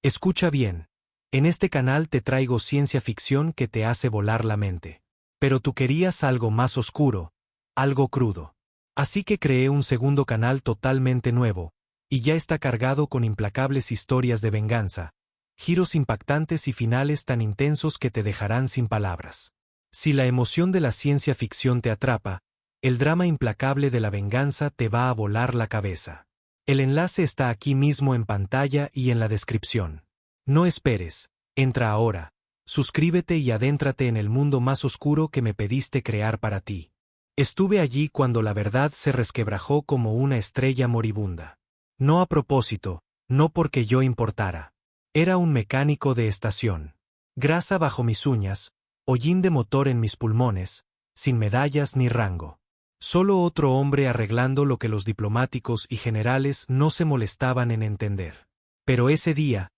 Escucha bien. En este canal te traigo ciencia ficción que te hace volar la mente. Pero tú querías algo más oscuro, algo crudo. Así que creé un segundo canal totalmente nuevo, y ya está cargado con implacables historias de venganza, giros impactantes y finales tan intensos que te dejarán sin palabras. Si la emoción de la ciencia ficción te atrapa, el drama implacable de la venganza te va a volar la cabeza. El enlace está aquí mismo en pantalla y en la descripción. No esperes, entra ahora, suscríbete y adéntrate en el mundo más oscuro que me pediste crear para ti. Estuve allí cuando la verdad se resquebrajó como una estrella moribunda. No a propósito, no porque yo importara. Era un mecánico de estación. Grasa bajo mis uñas, hollín de motor en mis pulmones, sin medallas ni rango. Solo otro hombre arreglando lo que los diplomáticos y generales no se molestaban en entender. Pero ese día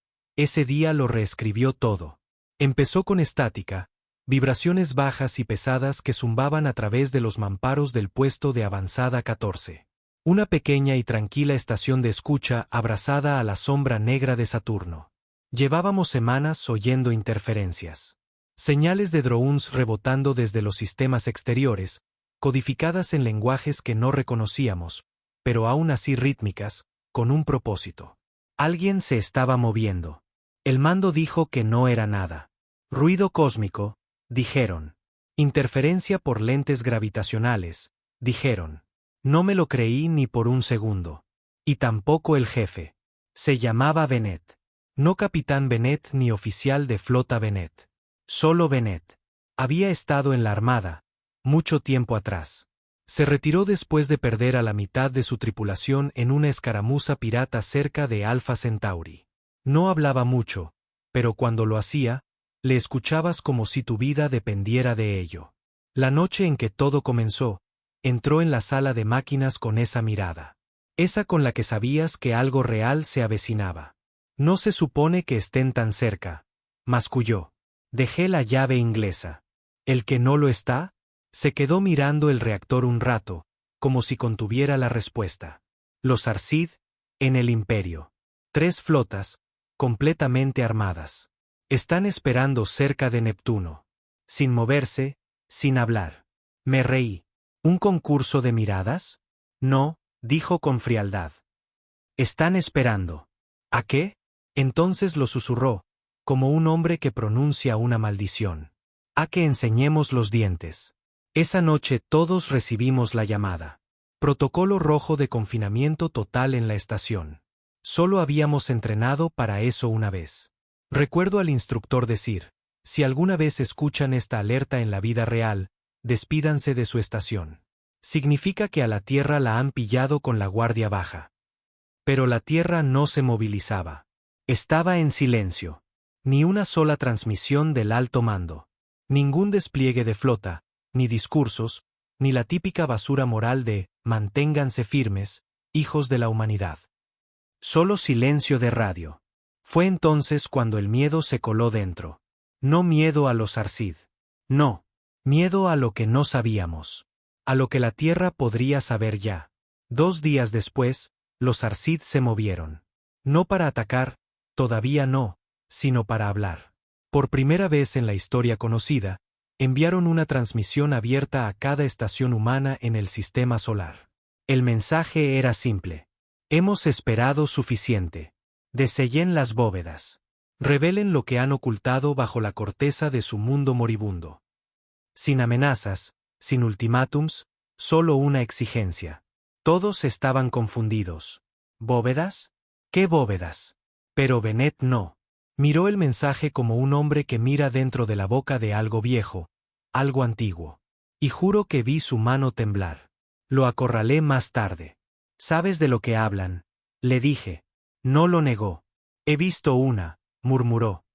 lo reescribió todo. Empezó con estática, vibraciones bajas y pesadas que zumbaban a través de los mamparos del puesto de avanzada 14. Una pequeña y tranquila estación de escucha abrazada a la sombra negra de Saturno. Llevábamos semanas oyendo interferencias. Señales de drones rebotando desde los sistemas exteriores, codificadas en lenguajes que no reconocíamos, pero aún así rítmicas, con un propósito. Alguien se estaba moviendo. El mando dijo que no era nada. Ruido cósmico, dijeron. Interferencia por lentes gravitacionales, dijeron. No me lo creí ni por un segundo. Y tampoco el jefe. Se llamaba Bennett. No capitán Bennett ni oficial de flota Bennett. Solo Bennett. Había estado en la armada, mucho tiempo atrás. Se retiró después de perder a la mitad de su tripulación en una escaramuza pirata cerca de Alpha Centauri. No hablaba mucho, pero cuando lo hacía, le escuchabas como si tu vida dependiera de ello. La noche en que todo comenzó, entró en la sala de máquinas con esa mirada. Esa con la que sabías que algo real se avecinaba. No se supone que estén tan cerca, masculló. Dejé la llave inglesa. ¿El que no lo está? Se quedó mirando el reactor un rato, como si contuviera la respuesta. Los Arcid, en el Imperio. 3 flotas, completamente armadas. Están esperando cerca de Neptuno. Sin moverse, sin hablar. Me reí. ¿Un concurso de miradas? No, dijo con frialdad. Están esperando. ¿A qué? Entonces lo susurró, como un hombre que pronuncia una maldición. A que enseñemos los dientes. Esa noche todos recibimos la llamada. Protocolo rojo de confinamiento total en la estación. Solo habíamos entrenado para eso una vez. Recuerdo al instructor decir, si alguna vez escuchan esta alerta en la vida real, despídanse de su estación. Significa que a la Tierra la han pillado con la guardia baja. Pero la Tierra no se movilizaba. Estaba en silencio. Ni una sola transmisión del alto mando. Ningún despliegue de flota, ni discursos, ni la típica basura moral de «manténganse firmes, hijos de la humanidad». Solo silencio de radio. Fue entonces cuando el miedo se coló dentro. No miedo a los Arcid. No. Miedo a lo que no sabíamos. A lo que la Tierra podría saber ya. 2 días después, los Arcid se movieron. No para atacar, todavía no, sino para hablar. Por primera vez en la historia conocida, enviaron una transmisión abierta a cada estación humana en el sistema solar. El mensaje era simple. Hemos esperado suficiente. Desellen las bóvedas. Revelen lo que han ocultado bajo la corteza de su mundo moribundo. Sin amenazas, sin ultimátums, solo una exigencia. Todos estaban confundidos. ¿Bóvedas? ¿Qué bóvedas? Pero Bennett no. Miró el mensaje como un hombre que mira dentro de la boca de algo viejo, algo antiguo. Y juro que vi su mano temblar. Lo acorralé más tarde. ¿Sabes de lo que hablan?, le dije. No lo negó. He visto una, murmuró.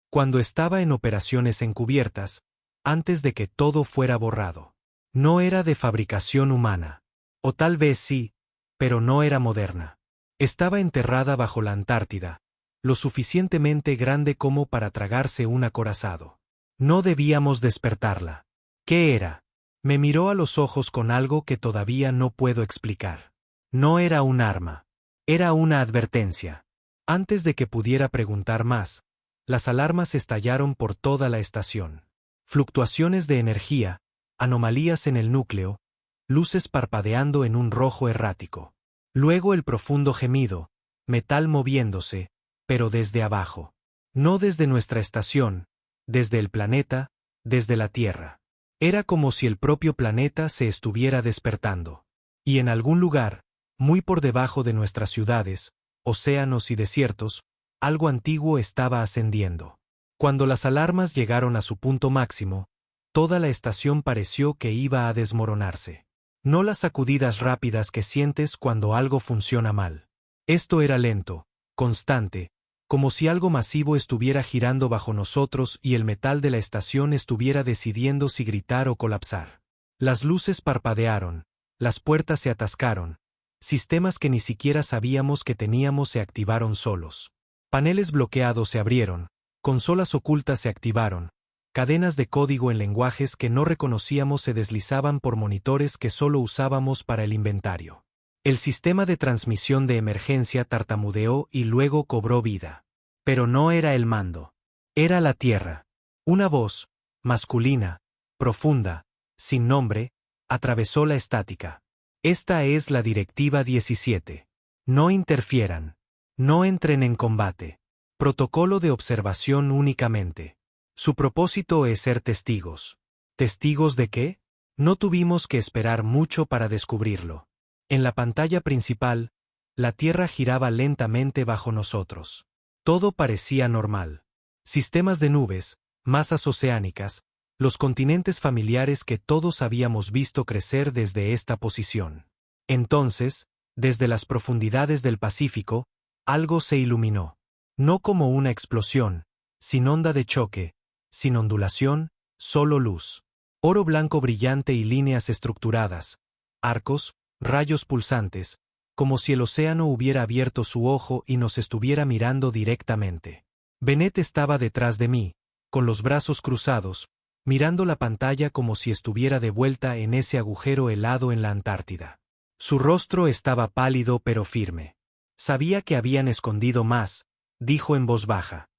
Cuando estaba en operaciones encubiertas, antes de que todo fuera borrado. No era de fabricación humana. O tal vez sí, pero no era moderna. Estaba enterrada bajo la Antártida, lo suficientemente grande como para tragarse un acorazado. No debíamos despertarla. ¿Qué era? Me miró a los ojos con algo que todavía no puedo explicar. No era un arma. Era una advertencia. Antes de que pudiera preguntar más, las alarmas estallaron por toda la estación. Fluctuaciones de energía, anomalías en el núcleo, luces parpadeando en un rojo errático. Luego el profundo gemido, metal moviéndose, pero desde abajo. No desde nuestra estación, desde el planeta, desde la Tierra. Era como si el propio planeta se estuviera despertando. Y en algún lugar, muy por debajo de nuestras ciudades, océanos y desiertos, algo antiguo estaba ascendiendo. Cuando las alarmas llegaron a su punto máximo, toda la estación pareció que iba a desmoronarse. No las sacudidas rápidas que sientes cuando algo funciona mal. Esto era lento, constante, como si algo masivo estuviera girando bajo nosotros y el metal de la estación estuviera decidiendo si gritar o colapsar. Las luces parpadearon, las puertas se atascaron, sistemas que ni siquiera sabíamos que teníamos se activaron solos. Paneles bloqueados se abrieron, consolas ocultas se activaron, cadenas de código en lenguajes que no reconocíamos se deslizaban por monitores que solo usábamos para el inventario. El sistema de transmisión de emergencia tartamudeó y luego cobró vida. Pero no era el mando. Era la Tierra. Una voz, masculina, profunda, sin nombre, atravesó la estática. Esta es la Directiva 17. No interfieran. No entren en combate. Protocolo de observación únicamente. Su propósito es ser testigos. ¿Testigos de qué? No tuvimos que esperar mucho para descubrirlo. En la pantalla principal, la Tierra giraba lentamente bajo nosotros. Todo parecía normal. Sistemas de nubes, masas oceánicas, los continentes familiares que todos habíamos visto crecer desde esta posición. Entonces, desde las profundidades del Pacífico, algo se iluminó. No como una explosión, sin onda de choque, sin ondulación, solo luz. Oro blanco brillante y líneas estructuradas, arcos, rayos pulsantes, como si el océano hubiera abierto su ojo y nos estuviera mirando directamente. Bennett estaba detrás de mí, con los brazos cruzados, mirando la pantalla como si estuviera de vuelta en ese agujero helado en la Antártida. Su rostro estaba pálido pero firme. Sabía que habían escondido más, dijo en voz baja.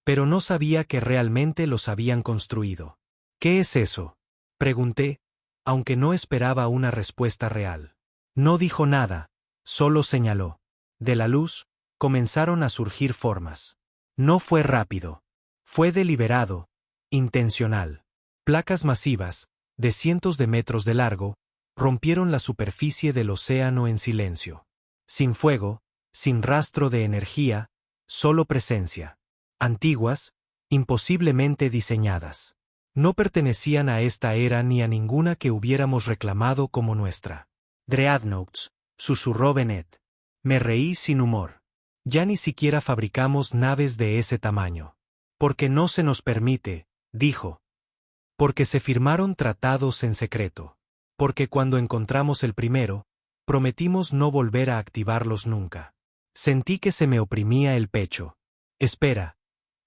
Pero no sabía que realmente los habían construido. ¿Qué es eso?, pregunté, aunque no esperaba una respuesta real. No dijo nada, solo señaló. De la luz, comenzaron a surgir formas. No fue rápido. Fue deliberado, intencional. Placas masivas, de cientos de metros de largo, rompieron la superficie del océano en silencio. Sin fuego, sin rastro de energía, solo presencia. Antiguas, imposiblemente diseñadas. No pertenecían a esta era ni a ninguna que hubiéramos reclamado como nuestra. Dreadnoughts, susurró Bennett. Me reí sin humor. Ya ni siquiera fabricamos naves de ese tamaño. Porque no se nos permite, dijo. Porque se firmaron tratados en secreto. Porque cuando encontramos el primero, prometimos no volver a activarlos nunca. Sentí que se me oprimía el pecho. Espera,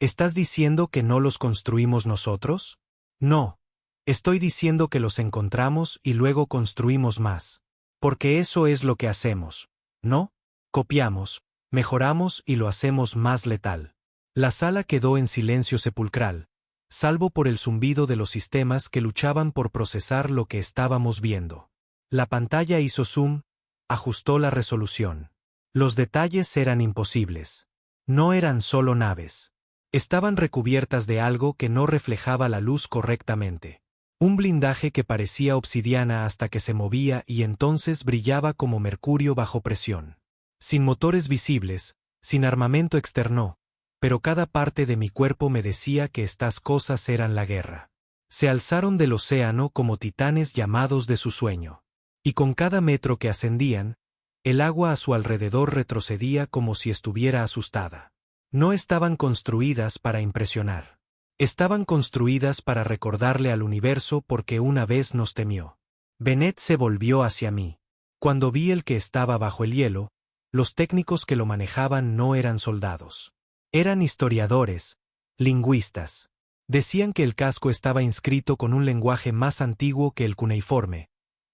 ¿estás diciendo que no los construimos nosotros? No. Estoy diciendo que los encontramos y luego construimos más. Porque eso es lo que hacemos, ¿no? Copiamos, mejoramos y lo hacemos más letal. La sala quedó en silencio sepulcral, salvo por el zumbido de los sistemas que luchaban por procesar lo que estábamos viendo. La pantalla hizo zoom, ajustó la resolución. Los detalles eran imposibles. No eran solo naves. Estaban recubiertas de algo que no reflejaba la luz correctamente. Un blindaje que parecía obsidiana hasta que se movía y entonces brillaba como mercurio bajo presión. Sin motores visibles, sin armamento externo, pero cada parte de mi cuerpo me decía que estas cosas eran la guerra. Se alzaron del océano como titanes llamados de su sueño. Y con cada metro que ascendían, el agua a su alrededor retrocedía como si estuviera asustada. No estaban construidas para impresionar. Estaban construidas para recordarle al universo porque una vez nos temió. Bennett se volvió hacia mí. Cuando vi el que estaba bajo el hielo, los técnicos que lo manejaban no eran soldados. Eran historiadores, lingüistas. Decían que el casco estaba inscrito con un lenguaje más antiguo que el cuneiforme,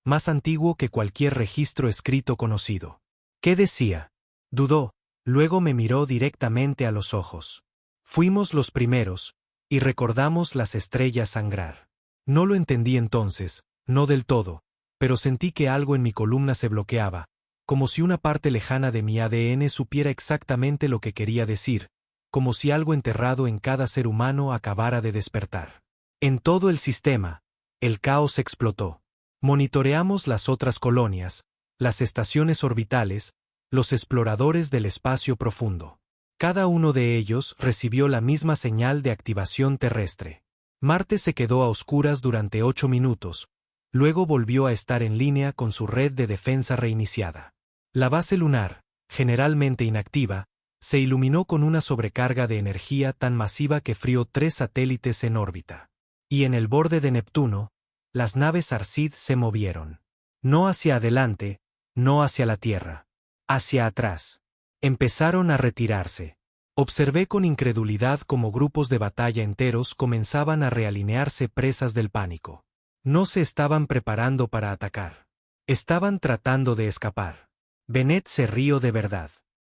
más antiguo que cualquier registro escrito conocido. ¿Qué decía? Dudó, Luego me miró directamente a los ojos. Fuimos los primeros, y recordamos las estrellas sangrar. No lo entendí entonces, no del todo, pero sentí que algo en mi columna se bloqueaba, como si una parte lejana de mi ADN supiera exactamente lo que quería decir, como si algo enterrado en cada ser humano acabara de despertar. En todo el sistema, el caos explotó. Monitoreamos las otras colonias, las estaciones orbitales, los exploradores del espacio profundo. Cada uno de ellos recibió la misma señal de activación terrestre. Marte se quedó a oscuras durante 8 minutos, luego volvió a estar en línea con su red de defensa reiniciada. La base lunar, generalmente inactiva, se iluminó con una sobrecarga de energía tan masiva que frió 3 satélites en órbita. Y en el borde de Neptuno, las naves Arcid se movieron. No hacia adelante, no hacia la Tierra. Hacia atrás. Empezaron a retirarse. Observé con incredulidad cómo grupos de batalla enteros comenzaban a realinearse presas del pánico. No se estaban preparando para atacar. Estaban tratando de escapar. Bennett se rió de verdad.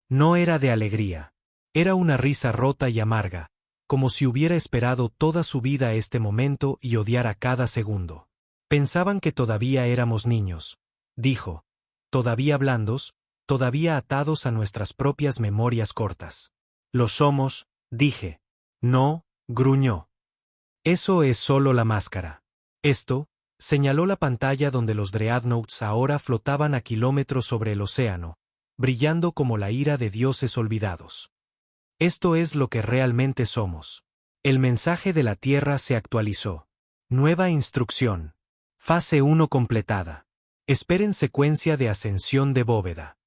No era de alegría. Era una risa rota y amarga, como si hubiera esperado toda su vida este momento y odiara cada segundo. Pensaban que todavía éramos niños, dijo. Todavía blandos, todavía atados a nuestras propias memorias cortas. Lo somos, dije. No, gruñó. Eso es solo la máscara. Esto, señaló la pantalla donde los Dreadnoughts ahora flotaban a kilómetros sobre el océano, brillando como la ira de dioses olvidados. Esto es lo que realmente somos. El mensaje de la Tierra se actualizó. Nueva instrucción. Fase 1 completada. Esperen secuencia de ascensión de bóveda.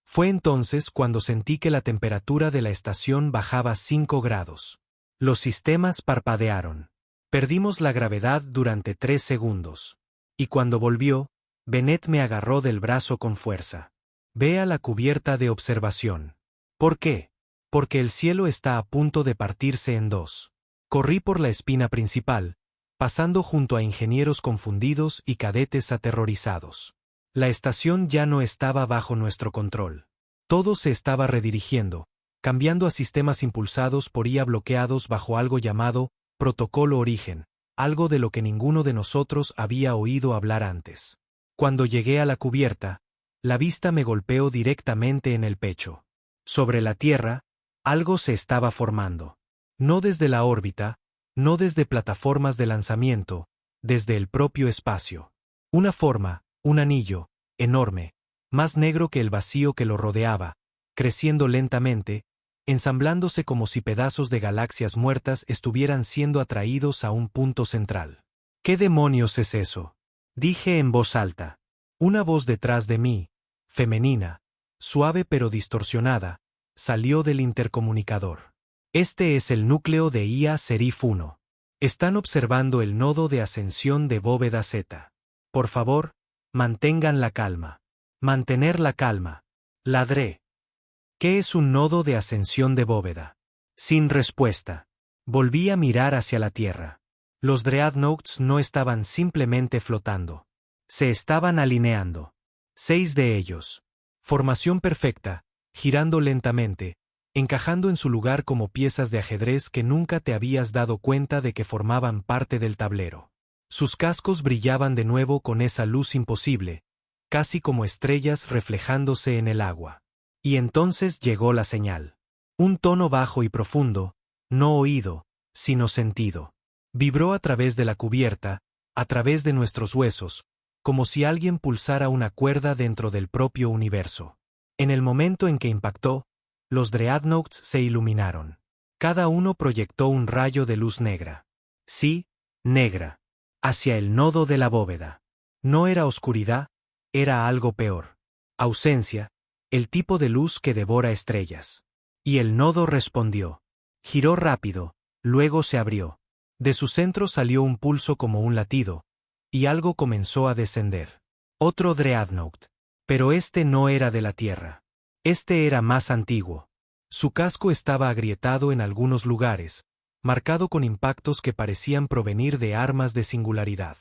Fue entonces cuando sentí que la temperatura de la estación bajaba 5 grados. Los sistemas parpadearon. Perdimos la gravedad durante 3 segundos. Y cuando volvió, Bennett me agarró del brazo con fuerza. Ve a la cubierta de observación. ¿Por qué? Porque el cielo está a punto de partirse en dos. Corrí por la espina principal, pasando junto a ingenieros confundidos y cadetes aterrorizados. La estación ya no estaba bajo nuestro control. Todo se estaba redirigiendo, cambiando a sistemas impulsados por IA bloqueados bajo algo llamado Protocolo Origen, algo de lo que ninguno de nosotros había oído hablar antes. Cuando llegué a la cubierta, la vista me golpeó directamente en el pecho. Sobre la Tierra, algo se estaba formando. No desde la órbita, no desde plataformas de lanzamiento, desde el propio espacio. Una forma, un anillo, enorme, más negro que el vacío que lo rodeaba, creciendo lentamente, ensamblándose como si pedazos de galaxias muertas estuvieran siendo atraídos a un punto central. ¿Qué demonios es eso? Dije en voz alta. Una voz detrás de mí, femenina, suave pero distorsionada, salió del intercomunicador. Este es el núcleo de IA Serif 1. Están observando el nodo de ascensión de bóveda Z. Por favor, mantengan la calma. Mantener la calma. Ladré. ¿Qué es un nodo de ascensión de bóveda? Sin respuesta. Volví a mirar hacia la Tierra. Los Dreadnoughts no estaban simplemente flotando. Se estaban alineando. 6 de ellos. Formación perfecta, girando lentamente, encajando en su lugar como piezas de ajedrez que nunca te habías dado cuenta de que formaban parte del tablero. Sus cascos brillaban de nuevo con esa luz imposible, casi como estrellas reflejándose en el agua. Y entonces llegó la señal. Un tono bajo y profundo, no oído, sino sentido. Vibró a través de la cubierta, a través de nuestros huesos, como si alguien pulsara una cuerda dentro del propio universo. En el momento en que impactó, los Dreadnoughts se iluminaron. Cada uno proyectó un rayo de luz negra. Sí, negra. Hacia el nodo de la bóveda. No era oscuridad, era algo peor. Ausencia, el tipo de luz que devora estrellas. Y el nodo respondió. Giró rápido, luego se abrió. De su centro salió un pulso como un latido, y algo comenzó a descender. Otro Dreadnought. Pero este no era de la Tierra. Este era más antiguo. Su casco estaba agrietado en algunos lugares, marcado con impactos que parecían provenir de armas de singularidad.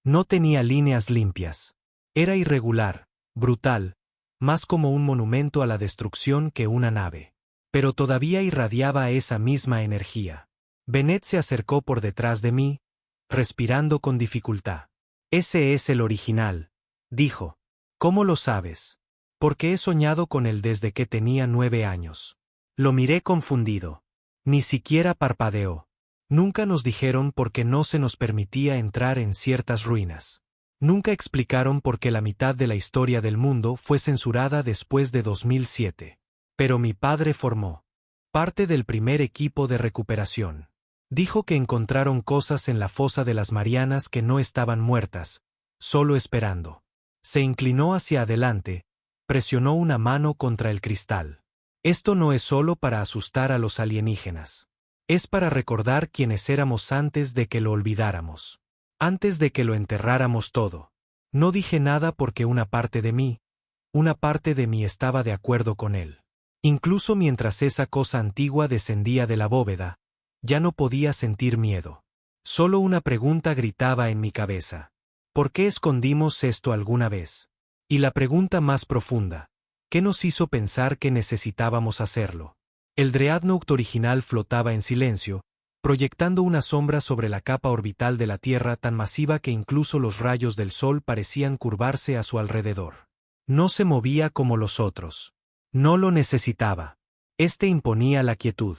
No tenía líneas limpias. Era irregular, brutal, más como un monumento a la destrucción que una nave. Pero todavía irradiaba esa misma energía. Bennett se acercó por detrás de mí, respirando con dificultad. Ese es el original, dijo. ¿Cómo lo sabes? Porque he soñado con él desde que tenía 9 años. Lo miré confundido. Ni siquiera parpadeó. Nunca nos dijeron por qué no se nos permitía entrar en ciertas ruinas. Nunca explicaron por qué la mitad de la historia del mundo fue censurada después de 2007. Pero mi padre formó parte del primer equipo de recuperación. Dijo que encontraron cosas en la fosa de las Marianas que no estaban muertas, solo esperando. Se inclinó hacia adelante, presionó una mano contra el cristal. Esto no es solo para asustar a los alienígenas. Es para recordar quiénes éramos antes de que lo olvidáramos. Antes de que lo enterráramos todo. No dije nada porque una parte de mí estaba de acuerdo con él. Incluso mientras esa cosa antigua descendía de la bóveda, ya no podía sentir miedo. Solo una pregunta gritaba en mi cabeza. ¿Por qué escondimos esto alguna vez? Y la pregunta más profunda, ¿qué nos hizo pensar que necesitábamos hacerlo? El Dreadnought original flotaba en silencio, proyectando una sombra sobre la capa orbital de la Tierra tan masiva que incluso los rayos del Sol parecían curvarse a su alrededor. No se movía como los otros. No lo necesitaba. Este imponía la quietud.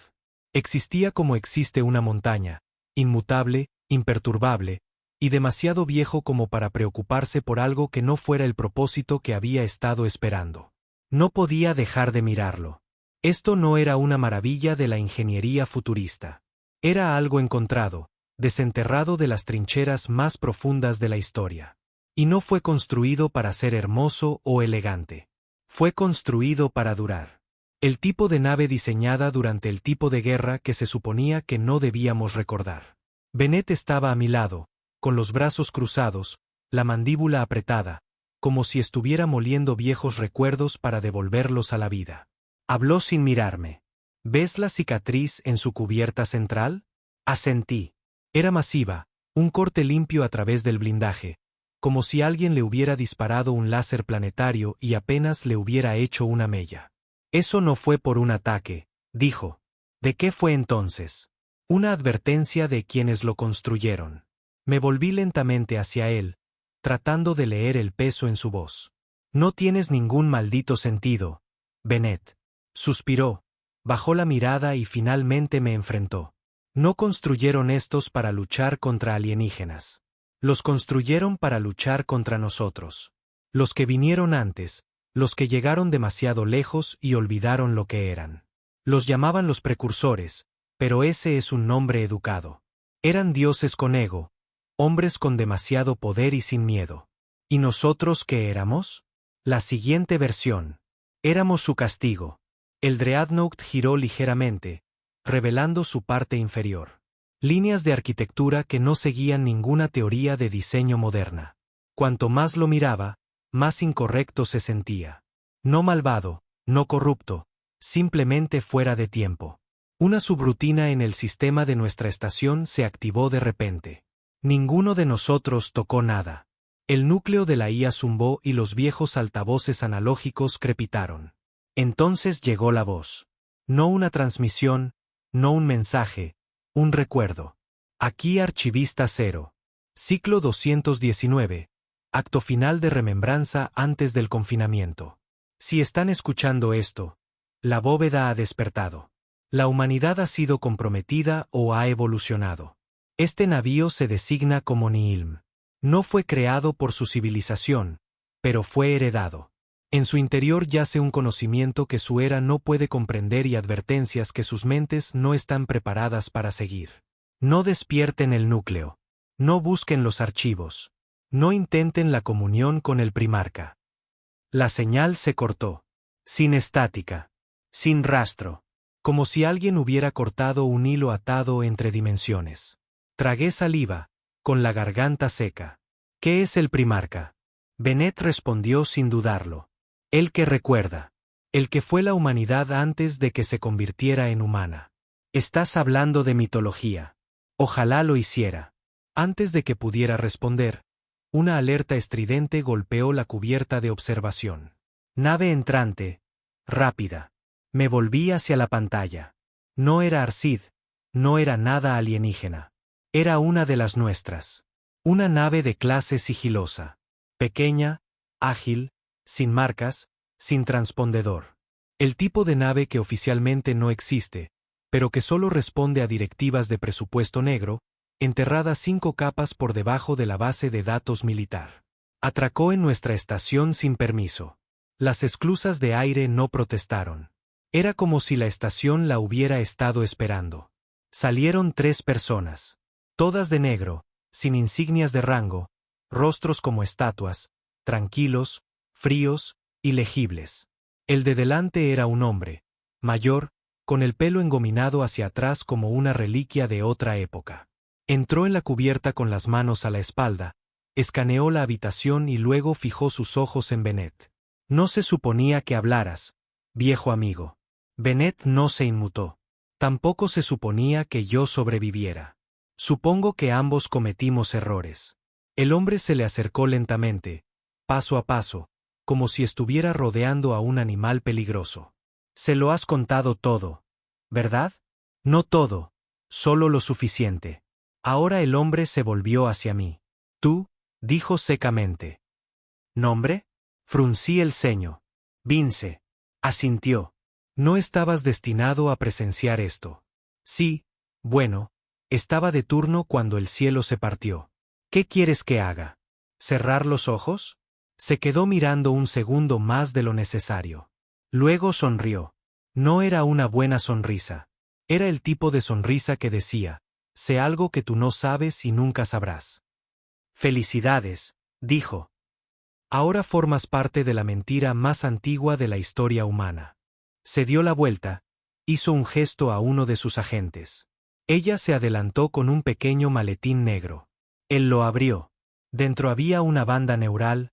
Existía como existe una montaña, inmutable, imperturbable, y demasiado viejo como para preocuparse por algo que no fuera el propósito que había estado esperando. No podía dejar de mirarlo. Esto no era una maravilla de la ingeniería futurista. Era algo encontrado, desenterrado de las trincheras más profundas de la historia. Y no fue construido para ser hermoso o elegante. Fue construido para durar. El tipo de nave diseñada durante el tipo de guerra que se suponía que no debíamos recordar. Bennett estaba a mi lado, con los brazos cruzados, la mandíbula apretada, como si estuviera moliendo viejos recuerdos para devolverlos a la vida. Habló sin mirarme. ¿Ves la cicatriz en su cubierta central? Asentí. Era masiva, un corte limpio a través del blindaje, como si alguien le hubiera disparado un láser planetario y apenas le hubiera hecho una mella. Eso no fue por un ataque, dijo. ¿De qué fue entonces? Una advertencia de quienes lo construyeron. Me volví lentamente hacia él, tratando de leer el peso en su voz. No tienes ningún maldito sentido, Bennett. Suspiró, bajó la mirada y finalmente me enfrentó. No construyeron estos para luchar contra alienígenas. Los construyeron para luchar contra nosotros. Los que vinieron antes, los que llegaron demasiado lejos y olvidaron lo que eran. Los llamaban los precursores, pero ese es un nombre educado. Eran dioses con ego, hombres con demasiado poder y sin miedo. ¿Y nosotros qué éramos? La siguiente versión. Éramos su castigo. El Dreadnought giró ligeramente, revelando su parte inferior. Líneas de arquitectura que no seguían ninguna teoría de diseño moderna. Cuanto más lo miraba, más incorrecto se sentía. No malvado, no corrupto, simplemente fuera de tiempo. Una subrutina en el sistema de nuestra estación se activó de repente. Ninguno de nosotros tocó nada. El núcleo de la IA zumbó y los viejos altavoces analógicos crepitaron. Entonces llegó la voz. No una transmisión, no un mensaje, un recuerdo. Aquí Archivista 0. Ciclo 219. Acto final de remembranza antes del confinamiento. Si están escuchando esto, la bóveda ha despertado. La humanidad ha sido comprometida o ha evolucionado. Este navío se designa como Nihilm. No fue creado por su civilización, pero fue heredado. En su interior yace un conocimiento que su era no puede comprender y advertencias que sus mentes no están preparadas para seguir. No despierten el núcleo. No busquen los archivos. No intenten la comunión con el primarca. La señal se cortó. Sin estática. Sin rastro. Como si alguien hubiera cortado un hilo atado entre dimensiones. Tragué saliva, con la garganta seca. ¿Qué es el primarca? Bennett respondió sin dudarlo. El que recuerda. El que fue la humanidad antes de que se convirtiera en humana. Estás hablando de mitología. Ojalá lo hiciera. Antes de que pudiera responder, una alerta estridente golpeó la cubierta de observación. Nave entrante, rápida. Me volví hacia la pantalla. No era Arcid, no era nada alienígena. Era una de las nuestras. Una nave de clase sigilosa. Pequeña, ágil, sin marcas, sin transpondedor. El tipo de nave que oficialmente no existe, pero que solo responde a directivas de presupuesto negro, enterrada 5 capas por debajo de la base de datos militar. Atracó en nuestra estación sin permiso. Las esclusas de aire no protestaron. Era como si la estación la hubiera estado esperando. Salieron 3 personas. Todas de negro, sin insignias de rango, rostros como estatuas, tranquilos, fríos y legibles. El de delante era un hombre, mayor, con el pelo engominado hacia atrás como una reliquia de otra época. Entró en la cubierta con las manos a la espalda, escaneó la habitación y luego fijó sus ojos en Bennett. No se suponía que hablaras, viejo amigo. Bennett no se inmutó. Tampoco se suponía que yo sobreviviera. Supongo que ambos cometimos errores. El hombre se le acercó lentamente, paso a paso, como si estuviera rodeando a un animal peligroso. Se lo has contado todo, ¿verdad? No todo, solo lo suficiente. Ahora el hombre se volvió hacia mí. Tú, dijo secamente. ¿Nombre? Fruncí el ceño. Vince. Asintió. No estabas destinado a presenciar esto. Sí, bueno, estaba de turno cuando el cielo se partió. ¿Qué quieres que haga? ¿Cerrar los ojos? Se quedó mirando un segundo más de lo necesario. Luego sonrió. No era una buena sonrisa. Era el tipo de sonrisa que decía, sé algo que tú no sabes y nunca sabrás. Felicidades, dijo. Ahora formas parte de la mentira más antigua de la historia humana. Se dio la vuelta, hizo un gesto a uno de sus agentes. Ella se adelantó con un pequeño maletín negro. Él lo abrió. Dentro había una banda neural,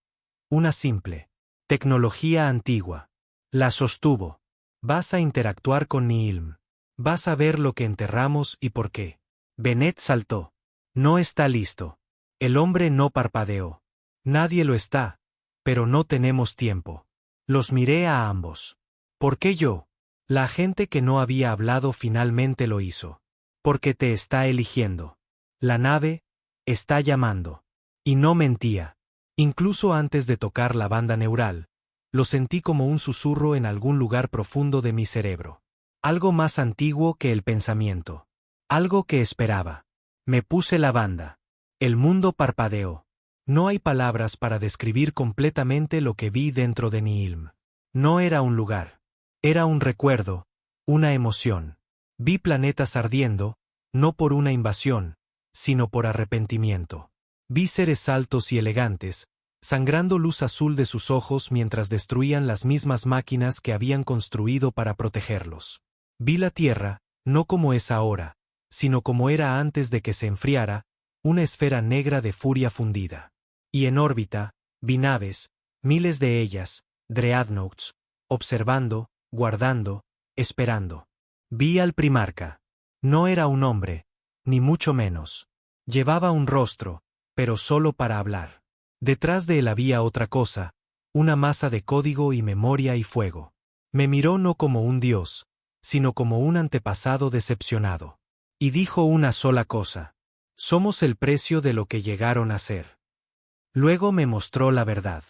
una simple. Tecnología antigua. La sostuvo. Vas a interactuar con Nihilm. Vas a ver lo que enterramos y por qué. Bennett saltó. No está listo. El hombre no parpadeó. Nadie lo está, pero no tenemos tiempo. Los miré a ambos. ¿Por qué yo? La agente que no había hablado finalmente lo hizo. Porque te está eligiendo. La nave está llamando. Y no mentía. Incluso antes de tocar la banda neural, lo sentí como un susurro en algún lugar profundo de mi cerebro. Algo más antiguo que el pensamiento. Algo que esperaba. Me puse la banda. El mundo parpadeó. No hay palabras para describir completamente lo que vi dentro de Nihilm. No era un lugar. Era un recuerdo, una emoción. Vi planetas ardiendo, no por una invasión, sino por arrepentimiento. Vi seres altos y elegantes, sangrando luz azul de sus ojos mientras destruían las mismas máquinas que habían construido para protegerlos. Vi la Tierra, no como es ahora, sino como era antes de que se enfriara, una esfera negra de furia fundida. Y en órbita, vi naves, miles de ellas, dreadnoughts, observando, guardando, esperando. Vi al primarca. No era un hombre, ni mucho menos. Llevaba un rostro, pero solo para hablar. Detrás de él había otra cosa, una masa de código y memoria y fuego. Me miró no como un dios, sino como un antepasado decepcionado. Y dijo una sola cosa. Somos el precio de lo que llegaron a ser. Luego me mostró la verdad.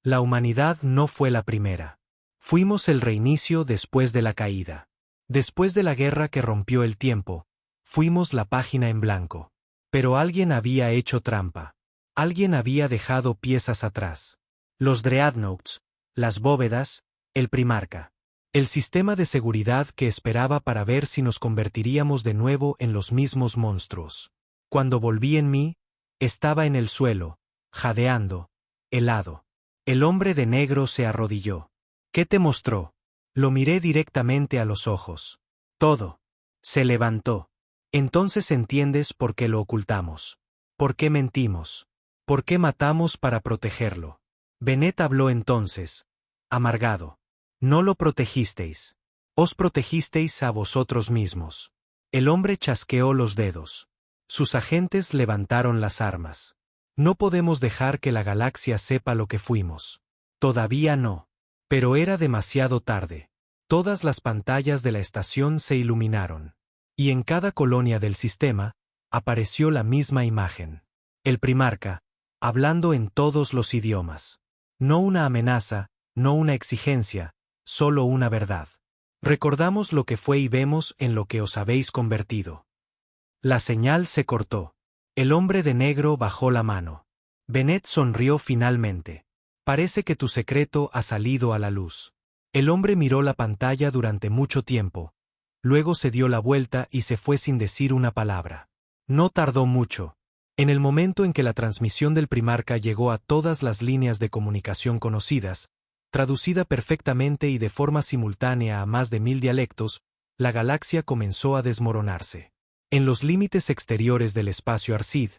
La humanidad no fue la primera. Fuimos el reinicio después de la caída. Después de la guerra que rompió el tiempo, fuimos la página en blanco. Pero alguien había hecho trampa. Alguien había dejado piezas atrás. Los dreadnoughts, las bóvedas, el primarca. El sistema de seguridad que esperaba para ver si nos convertiríamos de nuevo en los mismos monstruos. Cuando volví en mí, estaba en el suelo, jadeando, helado. El hombre de negro se arrodilló. ¿Qué te mostró? Lo miré directamente a los ojos. Todo. Se levantó. Entonces entiendes por qué lo ocultamos. ¿Por qué mentimos? ¿Por qué matamos para protegerlo? Bennett habló entonces, amargado. No lo protegisteis. Os protegisteis a vosotros mismos. El hombre chasqueó los dedos. Sus agentes levantaron las armas. No podemos dejar que la galaxia sepa lo que fuimos. Todavía no. Pero era demasiado tarde. Todas las pantallas de la estación se iluminaron. Y en cada colonia del sistema, apareció la misma imagen. El primarca, hablando en todos los idiomas. No una amenaza, no una exigencia, solo una verdad. Recordamos lo que fue y vemos en lo que os habéis convertido. La señal se cortó. El hombre de negro bajó la mano. Bennett sonrió finalmente. Parece que tu secreto ha salido a la luz. El hombre miró la pantalla durante mucho tiempo. Luego se dio la vuelta y se fue sin decir una palabra. No tardó mucho. En el momento en que la transmisión del primarca llegó a todas las líneas de comunicación conocidas, traducida perfectamente y de forma simultánea a más de 1000 dialectos, la galaxia comenzó a desmoronarse. En los límites exteriores del espacio Arcid,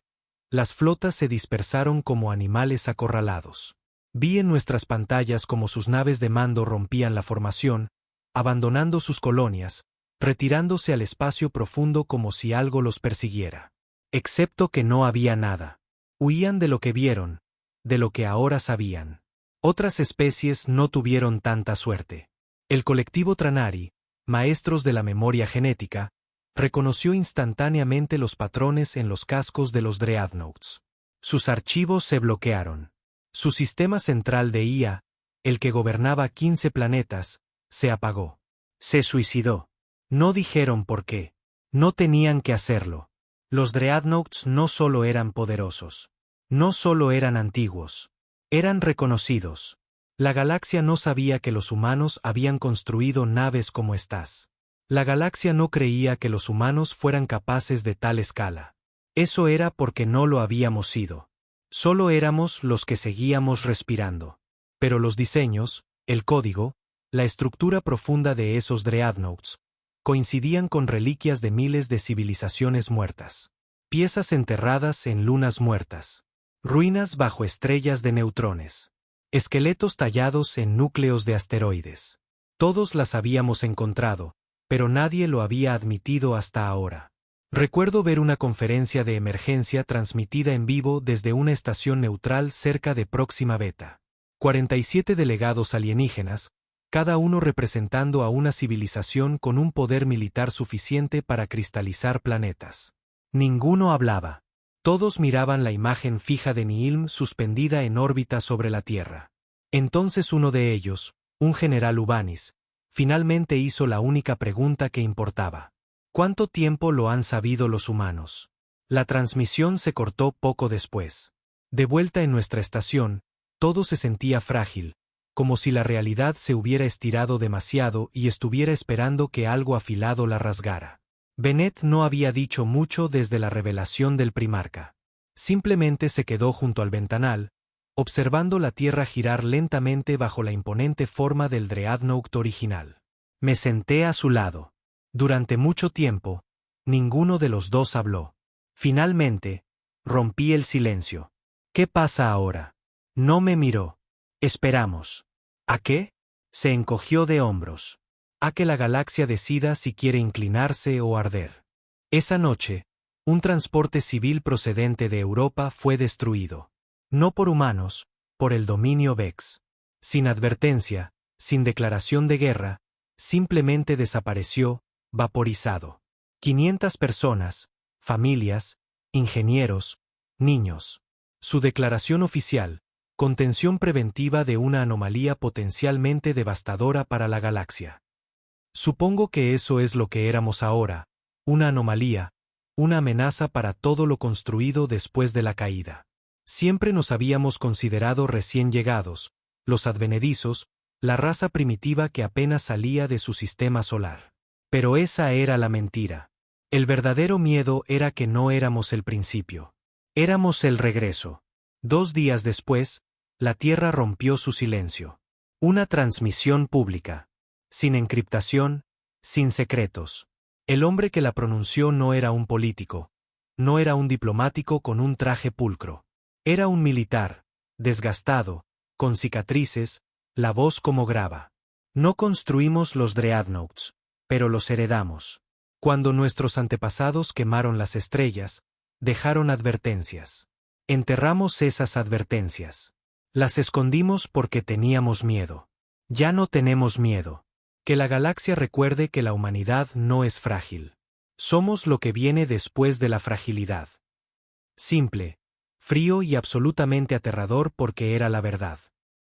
las flotas se dispersaron como animales acorralados. Vi en nuestras pantallas cómo sus naves de mando rompían la formación, abandonando sus colonias, retirándose al espacio profundo como si algo los persiguiera. Excepto que no había nada. Huían de lo que vieron, de lo que ahora sabían. Otras especies no tuvieron tanta suerte. El colectivo Tranari, maestros de la memoria genética, reconoció instantáneamente los patrones en los cascos de los Dreadnoughts. Sus archivos se bloquearon. Su sistema central de IA, el que gobernaba 15 planetas, se apagó. Se suicidó. No dijeron por qué. No tenían que hacerlo. Los Dreadnoughts no solo eran poderosos. No solo eran antiguos. Eran reconocidos. La galaxia no sabía que los humanos habían construido naves como estas. La galaxia no creía que los humanos fueran capaces de tal escala. Eso era porque no lo habíamos sido. Solo éramos los que seguíamos respirando. Pero los diseños, el código, la estructura profunda de esos Dreadnoughts, coincidían con reliquias de miles de civilizaciones muertas. Piezas enterradas en lunas muertas. Ruinas bajo estrellas de neutrones. Esqueletos tallados en núcleos de asteroides. Todos las habíamos encontrado, pero nadie lo había admitido hasta ahora. Recuerdo ver una conferencia de emergencia transmitida en vivo desde una estación neutral cerca de Próxima Beta. 47 delegados alienígenas, cada uno representando a una civilización con un poder militar suficiente para cristalizar planetas. Ninguno hablaba. Todos miraban la imagen fija de Nihilm suspendida en órbita sobre la Tierra. Entonces uno de ellos, un general Ubanis, finalmente hizo la única pregunta que importaba. ¿Cuánto tiempo lo han sabido los humanos? La transmisión se cortó poco después. De vuelta en nuestra estación, todo se sentía frágil, como si la realidad se hubiera estirado demasiado y estuviera esperando que algo afilado la rasgara. Bennett no había dicho mucho desde la revelación del primarca. Simplemente se quedó junto al ventanal, observando la Tierra girar lentamente bajo la imponente forma del Dreadnought original. Me senté a su lado. Durante mucho tiempo, ninguno de los dos habló. Finalmente, rompí el silencio. ¿Qué pasa ahora? No me miró. Esperamos. ¿A qué? Se encogió de hombros. A que la galaxia decida si quiere inclinarse o arder. Esa noche, un transporte civil procedente de Europa fue destruido. No por humanos, por el dominio Vex. Sin advertencia, sin declaración de guerra, simplemente desapareció, vaporizado. 500 personas, familias, ingenieros, niños. Su declaración oficial, contención preventiva de una anomalía potencialmente devastadora para la galaxia. Supongo que eso es lo que éramos ahora, una anomalía, una amenaza para todo lo construido después de la caída. Siempre nos habíamos considerado recién llegados, los advenedizos, la raza primitiva que apenas salía de su sistema solar. Pero esa era la mentira. El verdadero miedo era que no éramos el principio. Éramos el regreso. 2 días después, la Tierra rompió su silencio. Una transmisión pública. Sin encriptación, sin secretos. El hombre que la pronunció no era un político, no era un diplomático con un traje pulcro. Era un militar, desgastado, con cicatrices, la voz como grava. No construimos los Dreadnoughts, pero los heredamos. Cuando nuestros antepasados quemaron las estrellas, dejaron advertencias. Enterramos esas advertencias. Las escondimos porque teníamos miedo. Ya no tenemos miedo. Que la galaxia recuerde que la humanidad no es frágil. Somos lo que viene después de la fragilidad. Simple, frío y absolutamente aterrador porque era la verdad.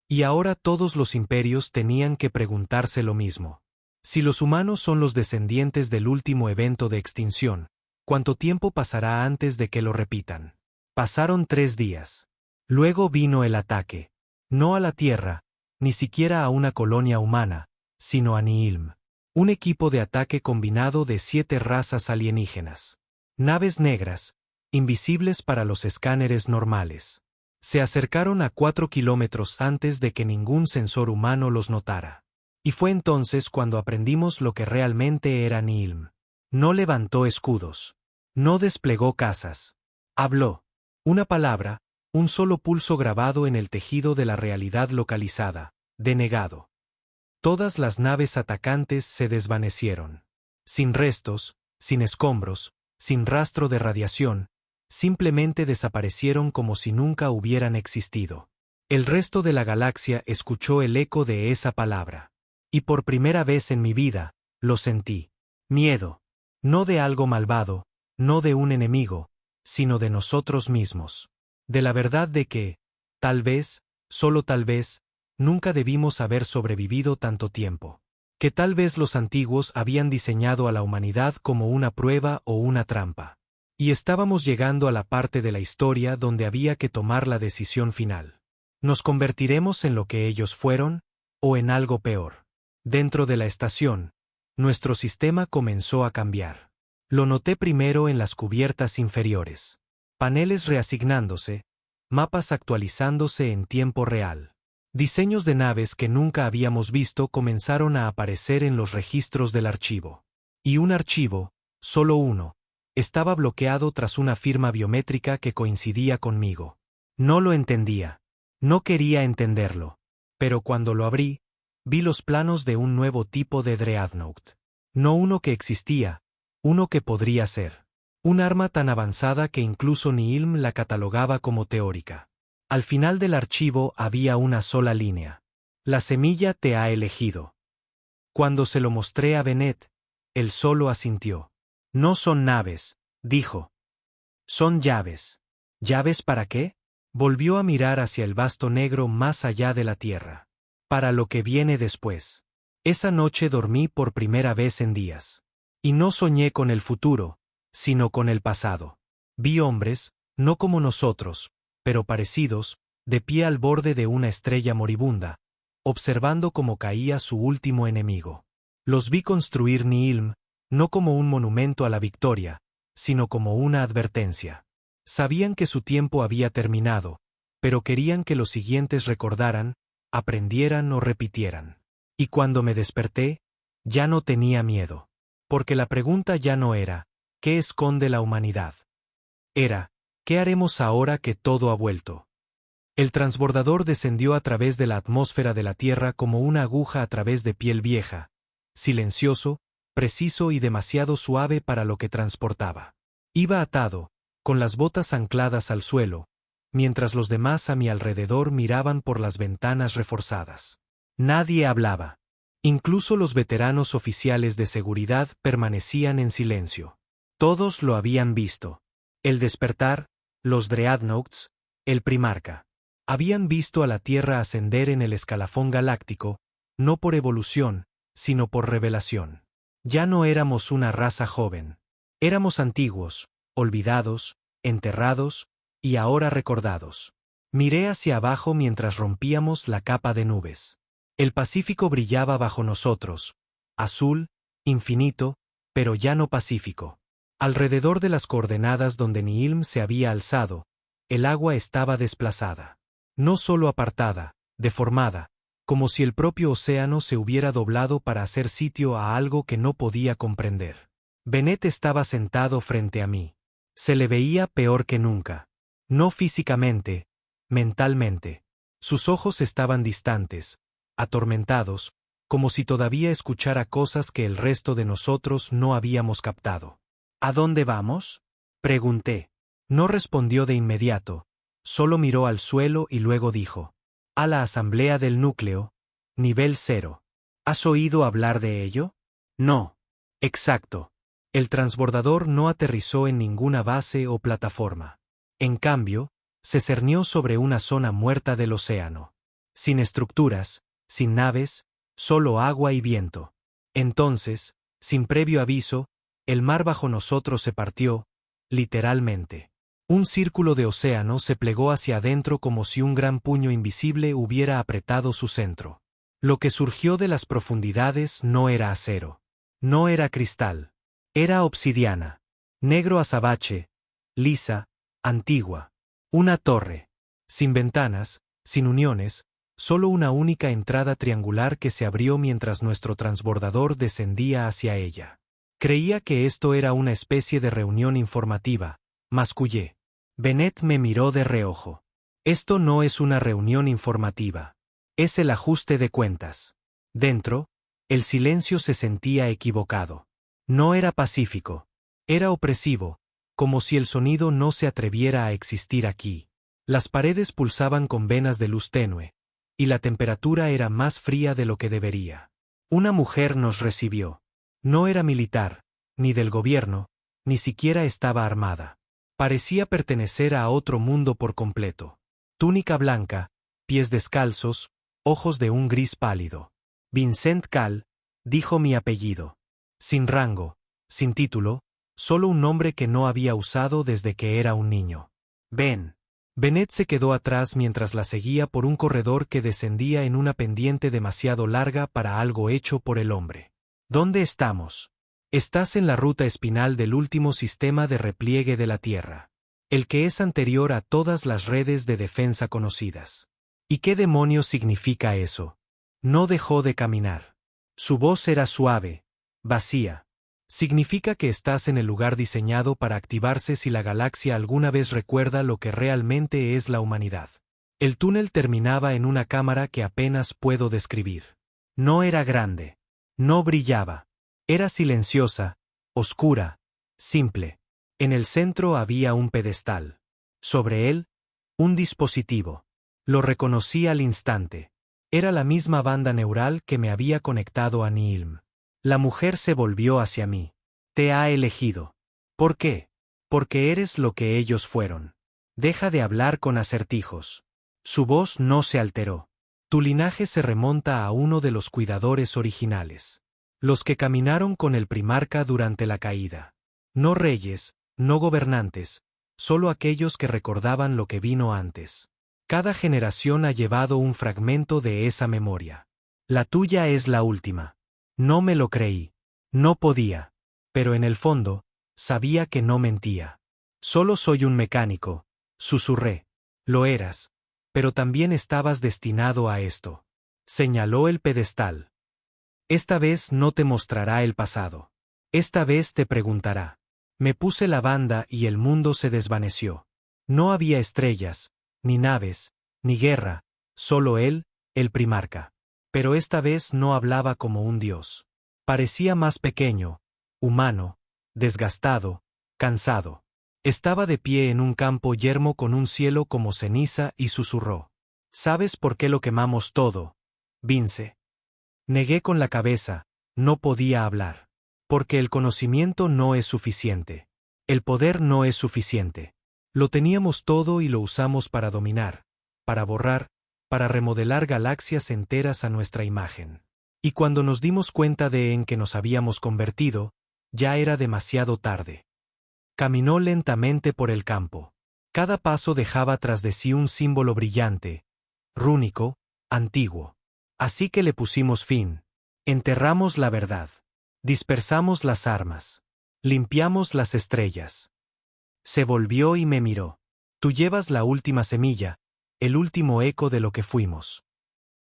Y ahora todos los imperios tenían que preguntarse lo mismo. Si los humanos son los descendientes del último evento de extinción, ¿cuánto tiempo pasará antes de que lo repitan? Pasaron 3 días. Luego vino el ataque. No a la Tierra, ni siquiera a una colonia humana, sino a Nihilm. Un equipo de ataque combinado de 7 razas alienígenas. Naves negras, invisibles para los escáneres normales. Se acercaron a 4 kilómetros antes de que ningún sensor humano los notara. Y fue entonces cuando aprendimos lo que realmente era Nihilm. No levantó escudos. No desplegó casas. Habló. Una palabra, un solo pulso grabado en el tejido de la realidad localizada, denegado. Todas las naves atacantes se desvanecieron. Sin restos, sin escombros, sin rastro de radiación, simplemente desaparecieron como si nunca hubieran existido. El resto de la galaxia escuchó el eco de esa palabra. Y por primera vez en mi vida, lo sentí. Miedo. No de algo malvado, no de un enemigo, sino de nosotros mismos. De la verdad de que, tal vez, solo tal vez, nunca debimos haber sobrevivido tanto tiempo. Que tal vez los antiguos habían diseñado a la humanidad como una prueba o una trampa. Y estábamos llegando a la parte de la historia donde había que tomar la decisión final. ¿Nos convertiremos en lo que ellos fueron, o en algo peor? Dentro de la estación, nuestro sistema comenzó a cambiar. Lo noté primero en las cubiertas inferiores. Paneles reasignándose, mapas actualizándose en tiempo real. Diseños de naves que nunca habíamos visto comenzaron a aparecer en los registros del archivo. Y un archivo, solo uno, estaba bloqueado tras una firma biométrica que coincidía conmigo. No lo entendía. No quería entenderlo. Pero cuando lo abrí, vi los planos de un nuevo tipo de Dreadnought. No uno que existía, uno que podría ser. Un arma tan avanzada que incluso Nihilm la catalogaba como teórica. Al final del archivo había una sola línea. La semilla te ha elegido. Cuando se lo mostré a Bennett, él solo asintió. No son naves, dijo. Son llaves. ¿Llaves para qué? Volvió a mirar hacia el vasto negro más allá de la tierra. Para lo que viene después. Esa noche dormí por primera vez en días. Y no soñé con el futuro, sino con el pasado. Vi hombres, no como nosotros, pero parecidos, de pie al borde de una estrella moribunda, observando cómo caía su último enemigo. Los vi construir Nihilm, no como un monumento a la victoria, sino como una advertencia. Sabían que su tiempo había terminado, pero querían que los siguientes recordaran, aprendieran o repitieran. Y cuando me desperté, ya no tenía miedo. Porque la pregunta ya no era, ¿qué esconde la humanidad? Era, ¿qué haremos ahora que todo ha vuelto? El transbordador descendió a través de la atmósfera de la Tierra como una aguja a través de piel vieja, silencioso, preciso y demasiado suave para lo que transportaba. Iba atado, con las botas ancladas al suelo, mientras los demás a mi alrededor miraban por las ventanas reforzadas. Nadie hablaba. Incluso los veteranos oficiales de seguridad permanecían en silencio. Todos lo habían visto. El despertar, los Dreadnoughts, el Primarca. Habían visto a la Tierra ascender en el escalafón galáctico, no por evolución, sino por revelación. Ya no éramos una raza joven. Éramos antiguos, olvidados, enterrados, y ahora recordados. Miré hacia abajo mientras rompíamos la capa de nubes. El Pacífico brillaba bajo nosotros, azul, infinito, pero ya no pacífico. Alrededor de las coordenadas donde Nihilm se había alzado, el agua estaba desplazada. No solo apartada, deformada, como si el propio océano se hubiera doblado para hacer sitio a algo que no podía comprender. Bennett estaba sentado frente a mí. Se le veía peor que nunca. No físicamente, mentalmente. Sus ojos estaban distantes, atormentados, como si todavía escuchara cosas que el resto de nosotros no habíamos captado. ¿A dónde vamos?, pregunté. No respondió de inmediato, solo miró al suelo y luego dijo: a la asamblea del núcleo, Nivel 0. ¿Has oído hablar de ello? No. Exacto. El transbordador no aterrizó en ninguna base o plataforma. En cambio, se cernió sobre una zona muerta del océano. Sin estructuras, sin naves, solo agua y viento. Entonces, sin previo aviso, el mar bajo nosotros se partió, literalmente. Un círculo de océano se plegó hacia adentro como si un gran puño invisible hubiera apretado su centro. Lo que surgió de las profundidades no era acero. No era cristal. Era obsidiana. Negro azabache. Lisa. Antigua. Una torre. Sin ventanas, sin uniones, solo una única entrada triangular que se abrió mientras nuestro transbordador descendía hacia ella. Creía que esto era una especie de reunión informativa. Mascullé. Bennett me miró de reojo. Esto no es una reunión informativa. Es el ajuste de cuentas. Dentro, el silencio se sentía equivocado. No era pacífico. Era opresivo, como si el sonido no se atreviera a existir aquí. Las paredes pulsaban con venas de luz tenue, y la temperatura era más fría de lo que debería. Una mujer nos recibió. No era militar, ni del gobierno, ni siquiera estaba armada. Parecía pertenecer a otro mundo por completo. Túnica blanca, pies descalzos, ojos de un gris pálido. Vincent Cal, dijo mi apellido. Sin rango, sin título, solo un nombre que no había usado desde que era un niño. Ven. Bennett se quedó atrás mientras la seguía por un corredor que descendía en una pendiente demasiado larga para algo hecho por el hombre. ¿Dónde estamos? Estás en la ruta espinal del último sistema de repliegue de la Tierra. El que es anterior a todas las redes de defensa conocidas. ¿Y qué demonios significa eso? No dejó de caminar. Su voz era suave, vacía. Significa que estás en el lugar diseñado para activarse si la galaxia alguna vez recuerda lo que realmente es la humanidad. El túnel terminaba en una cámara que apenas puedo describir. No era grande. No brillaba. Era silenciosa, oscura, simple. En el centro había un pedestal. Sobre él, un dispositivo. Lo reconocí al instante. Era la misma banda neural que me había conectado a Nihilm. La mujer se volvió hacia mí. Te ha elegido. ¿Por qué? Porque eres lo que ellos fueron. Deja de hablar con acertijos. Su voz no se alteró. Tu linaje se remonta a uno de los cuidadores originales. Los que caminaron con el primarca durante la caída. No reyes, no gobernantes, solo aquellos que recordaban lo que vino antes. Cada generación ha llevado un fragmento de esa memoria. La tuya es la última. No me lo creí. No podía. Pero en el fondo, sabía que no mentía. Solo soy un mecánico, susurré. Lo eras. Pero también estabas destinado a esto. Señaló el pedestal. Esta vez no te mostrará el pasado. Esta vez te preguntará. Me puse la banda y el mundo se desvaneció. No había estrellas, ni naves, ni guerra, solo él, el primarca. Pero esta vez no hablaba como un dios. Parecía más pequeño, humano, desgastado, cansado. Estaba de pie en un campo yermo con un cielo como ceniza y susurró. ¿Sabes por qué lo quemamos todo, Vince? Negué con la cabeza, no podía hablar. Porque el conocimiento no es suficiente. El poder no es suficiente. Lo teníamos todo y lo usamos para dominar, para borrar, para remodelar galaxias enteras a nuestra imagen. Y cuando nos dimos cuenta de en que nos habíamos convertido, ya era demasiado tarde. Caminó lentamente por el campo. Cada paso dejaba tras de sí un símbolo brillante, rúnico, antiguo. Así que le pusimos fin. Enterramos la verdad. Dispersamos las armas. Limpiamos las estrellas. Se volvió y me miró. Tú llevas la última semilla, el último eco de lo que fuimos.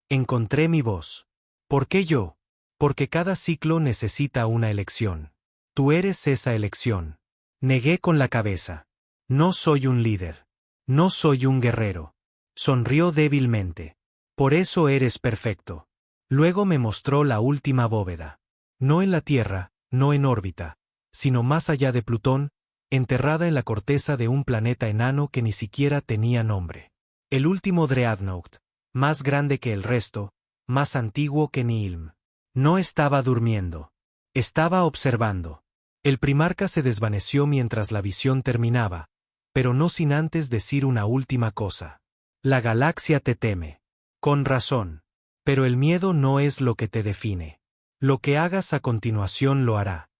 Encontré mi voz. ¿Por qué yo? Porque cada ciclo necesita una elección. Tú eres esa elección. Negué con la cabeza. No soy un líder. No soy un guerrero. Sonrió débilmente. Por eso eres perfecto. Luego me mostró la última bóveda. No en la Tierra, no en órbita, sino más allá de Plutón, enterrada en la corteza de un planeta enano que ni siquiera tenía nombre. El último Dreadnought, más grande que el resto, más antiguo que Nihilm. No estaba durmiendo. Estaba observando. El primarca se desvaneció mientras la visión terminaba, pero no sin antes decir una última cosa. La galaxia te teme. Con razón. Pero el miedo no es lo que te define. Lo que hagas a continuación lo hará.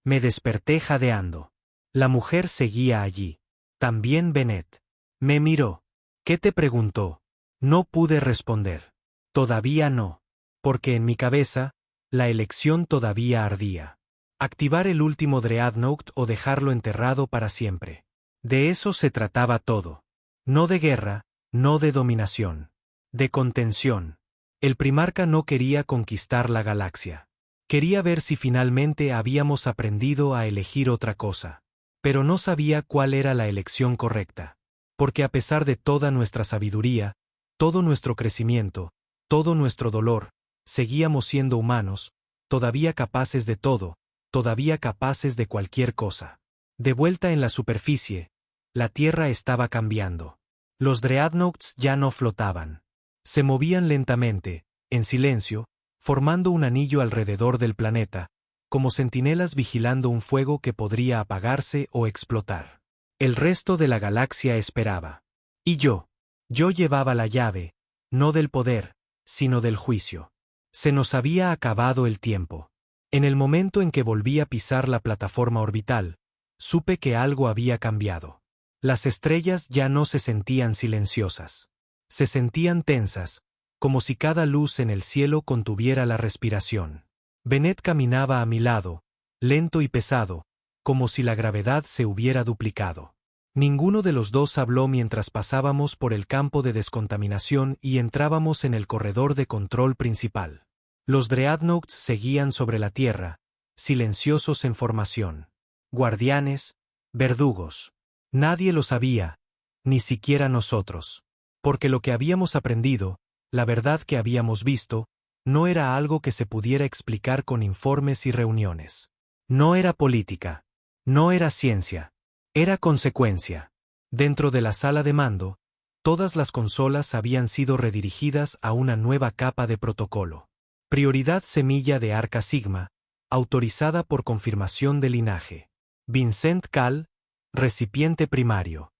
Me desperté jadeando. La mujer seguía allí. También Bennett. Me miró. ¿Qué te preguntó? No pude responder. Todavía no. Porque en mi cabeza, la elección todavía ardía. Activar el último Dreadnought o dejarlo enterrado para siempre. De eso se trataba todo. No de guerra, no de dominación. De contención. El primarca no quería conquistar la galaxia. Quería ver si finalmente habíamos aprendido a elegir otra cosa. Pero no sabía cuál era la elección correcta. Porque a pesar de toda nuestra sabiduría, todo nuestro crecimiento, todo nuestro dolor, seguíamos siendo humanos, todavía capaces de todo, todavía capaces de cualquier cosa. De vuelta en la superficie, la Tierra estaba cambiando. Los Dreadnoughts ya no flotaban. Se movían lentamente, en silencio, formando un anillo alrededor del planeta, como centinelas vigilando un fuego que podría apagarse o explotar. El resto de la galaxia esperaba. Y yo llevaba la llave, no del poder, sino del juicio. Se nos había acabado el tiempo. En el momento en que volví a pisar la plataforma orbital, supe que algo había cambiado. Las estrellas ya no se sentían silenciosas. Se sentían tensas, como si cada luz en el cielo contuviera la respiración. Bennett caminaba a mi lado, lento y pesado, como si la gravedad se hubiera duplicado. Ninguno de los dos habló mientras pasábamos por el campo de descontaminación y entrábamos en el corredor de control principal. Los Dreadnoughts seguían sobre la Tierra, silenciosos en formación. Guardianes, verdugos. Nadie lo sabía, ni siquiera nosotros. Porque lo que habíamos aprendido, la verdad que habíamos visto, no era algo que se pudiera explicar con informes y reuniones. No era política. No era ciencia. Era consecuencia. Dentro de la sala de mando, todas las consolas habían sido redirigidas a una nueva capa de protocolo. Prioridad semilla de Arca Sigma, autorizada por confirmación de linaje. Vincent Cal, recipiente primario.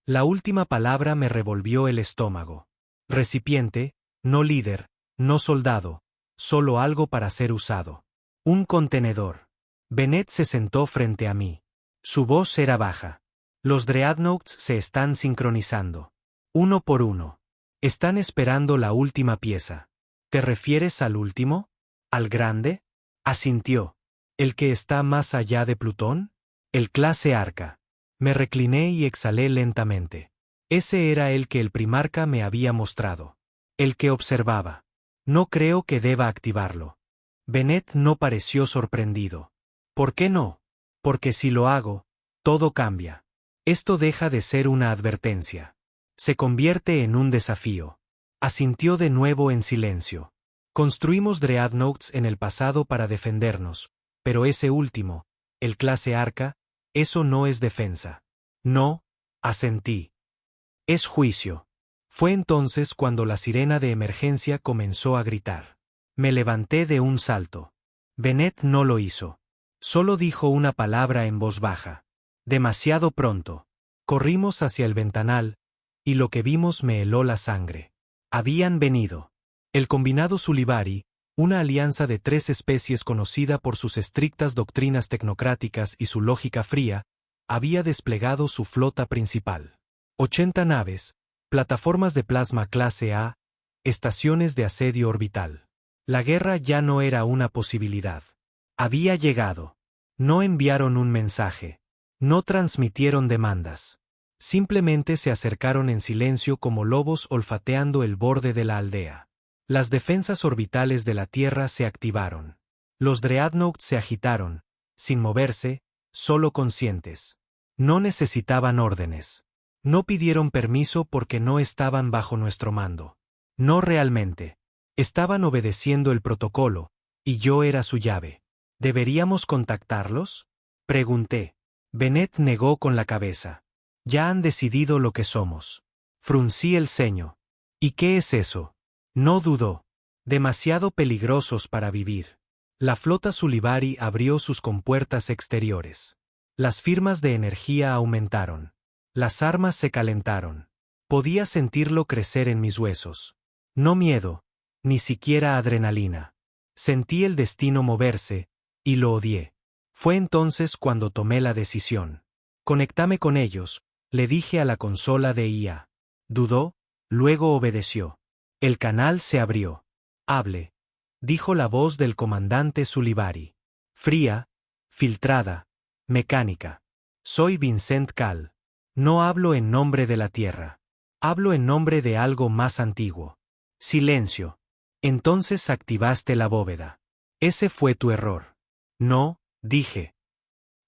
La última palabra me revolvió el estómago. Recipiente, no líder, no soldado, solo algo para ser usado. Un contenedor. Bennett se sentó frente a mí. Su voz era baja. Los Dreadnoughts se están sincronizando. Uno por uno. Están esperando la última pieza. ¿Te refieres al último? ¿Al grande? Asintió. ¿El que está más allá de Plutón? El clase Arca. Me recliné y exhalé lentamente. Ese era el que el primarca me había mostrado. El que observaba. No creo que deba activarlo. Bennett no pareció sorprendido. ¿Por qué no? Porque si lo hago, todo cambia. Esto deja de ser una advertencia. Se convierte en un desafío. Asintió de nuevo en silencio. Construimos Dreadnoughts en el pasado para defendernos, pero ese último, el clase Arca, eso no es defensa. No, asentí. Es juicio. Fue entonces cuando la sirena de emergencia comenzó a gritar. Me levanté de un salto. Bennett no lo hizo. Solo dijo una palabra en voz baja. Demasiado pronto. Corrimos hacia el ventanal, y lo que vimos me heló la sangre. Habían venido. El combinado Sulibari, una alianza de 3 especies conocida por sus estrictas doctrinas tecnocráticas y su lógica fría, había desplegado su flota principal. 80 naves, plataformas de plasma clase A, estaciones de asedio orbital. La guerra ya no era una posibilidad. Había llegado. No enviaron un mensaje. No transmitieron demandas. Simplemente se acercaron en silencio como lobos olfateando el borde de la aldea. Las defensas orbitales de la Tierra se activaron. Los Dreadnoughts se agitaron, sin moverse, solo conscientes. No necesitaban órdenes. No pidieron permiso porque no estaban bajo nuestro mando. No realmente. Estaban obedeciendo el protocolo, y yo era su llave. ¿Deberíamos contactarlos? Pregunté. Bennett negó con la cabeza. Ya han decidido lo que somos. Fruncí el ceño. ¿Y qué es eso? No dudó. Demasiado peligrosos para vivir. La flota Sulibari abrió sus compuertas exteriores. Las firmas de energía aumentaron. Las armas se calentaron. Podía sentirlo crecer en mis huesos. No miedo, ni siquiera adrenalina. Sentí el destino moverse, y lo odié. Fue entonces cuando tomé la decisión. Conectame con ellos, le dije a la consola de IA. Dudó, luego obedeció. El canal se abrió. Hable, dijo la voz del comandante Sulibari. Fría, filtrada, mecánica. Soy Vincent Cal. No hablo en nombre de la Tierra. Hablo en nombre de algo más antiguo. Silencio. Entonces activaste la bóveda. Ese fue tu error. No, dije.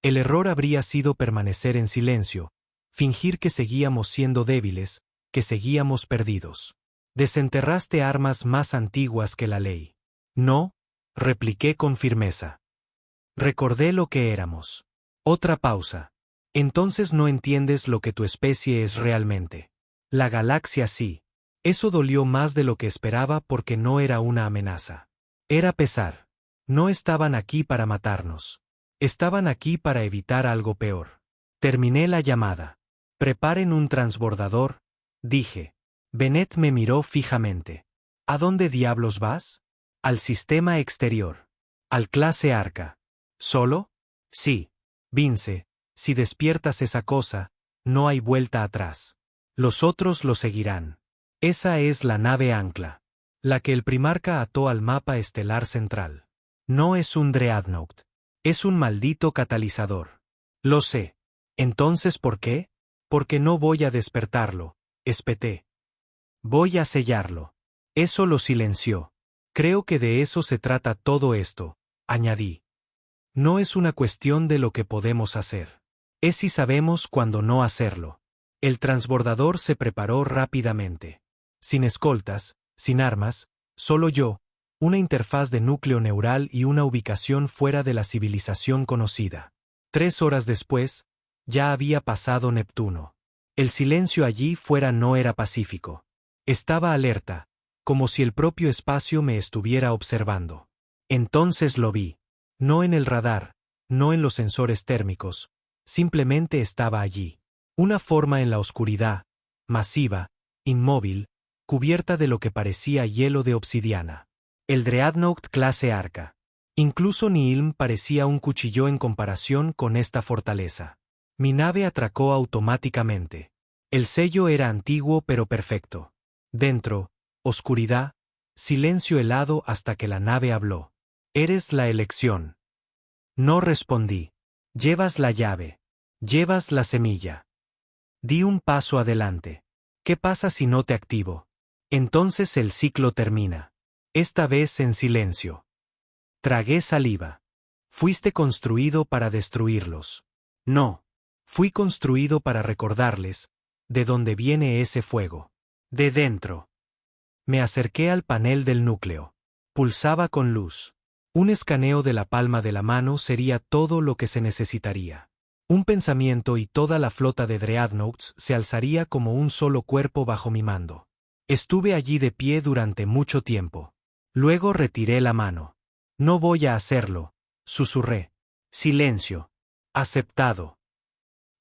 El error habría sido permanecer en silencio, fingir que seguíamos siendo débiles, que seguíamos perdidos. Desenterraste armas más antiguas que la ley. No, repliqué con firmeza. Recordé lo que éramos. Otra pausa. Entonces no entiendes lo que tu especie es realmente. La galaxia sí. Eso dolió más de lo que esperaba porque no era una amenaza. Era pesar. No estaban aquí para matarnos. Estaban aquí para evitar algo peor. Terminé la llamada. Preparen un transbordador, dije. Bennett me miró fijamente. ¿A dónde diablos vas? Al sistema exterior. Al clase Arca. ¿Solo? Sí. Vince, si despiertas esa cosa, no hay vuelta atrás. Los otros lo seguirán. Esa es la nave ancla. La que el primarca ató al mapa estelar central. No es un Dreadnought. Es un maldito catalizador. Lo sé. ¿Entonces por qué? Porque no voy a despertarlo, espeté. Voy a sellarlo. Eso lo silenció. Creo que de eso se trata todo esto, añadí. No es una cuestión de lo que podemos hacer. Es si sabemos cuándo no hacerlo. El transbordador se preparó rápidamente. Sin escoltas, sin armas, solo yo, una interfaz de núcleo neural y una ubicación fuera de la civilización conocida. 3 horas después, ya había pasado Neptuno. El silencio allí fuera no era pacífico. Estaba alerta, como si el propio espacio me estuviera observando. Entonces lo vi. No en el radar, no en los sensores térmicos, simplemente estaba allí. Una forma en la oscuridad, masiva, inmóvil, cubierta de lo que parecía hielo de obsidiana. El Dreadnought clase Arca. Incluso Nihilm parecía un cuchillo en comparación con esta fortaleza. Mi nave atracó automáticamente. El sello era antiguo pero perfecto. Dentro, oscuridad, silencio helado hasta que la nave habló. Eres la elección. No respondí. Llevas la llave. Llevas la semilla. Di un paso adelante. ¿Qué pasa si no te activo? Entonces el ciclo termina. Esta vez en silencio. Tragué saliva. Fuiste construido para destruirlos. No. Fui construido para recordarles, de dónde viene ese fuego. De dentro. Me acerqué al panel del núcleo. Pulsaba con luz. Un escaneo de la palma de la mano sería todo lo que se necesitaría. Un pensamiento y toda la flota de Dreadnoughts se alzaría como un solo cuerpo bajo mi mando. Estuve allí de pie durante mucho tiempo. Luego retiré la mano. No voy a hacerlo, susurré. Silencio. Aceptado.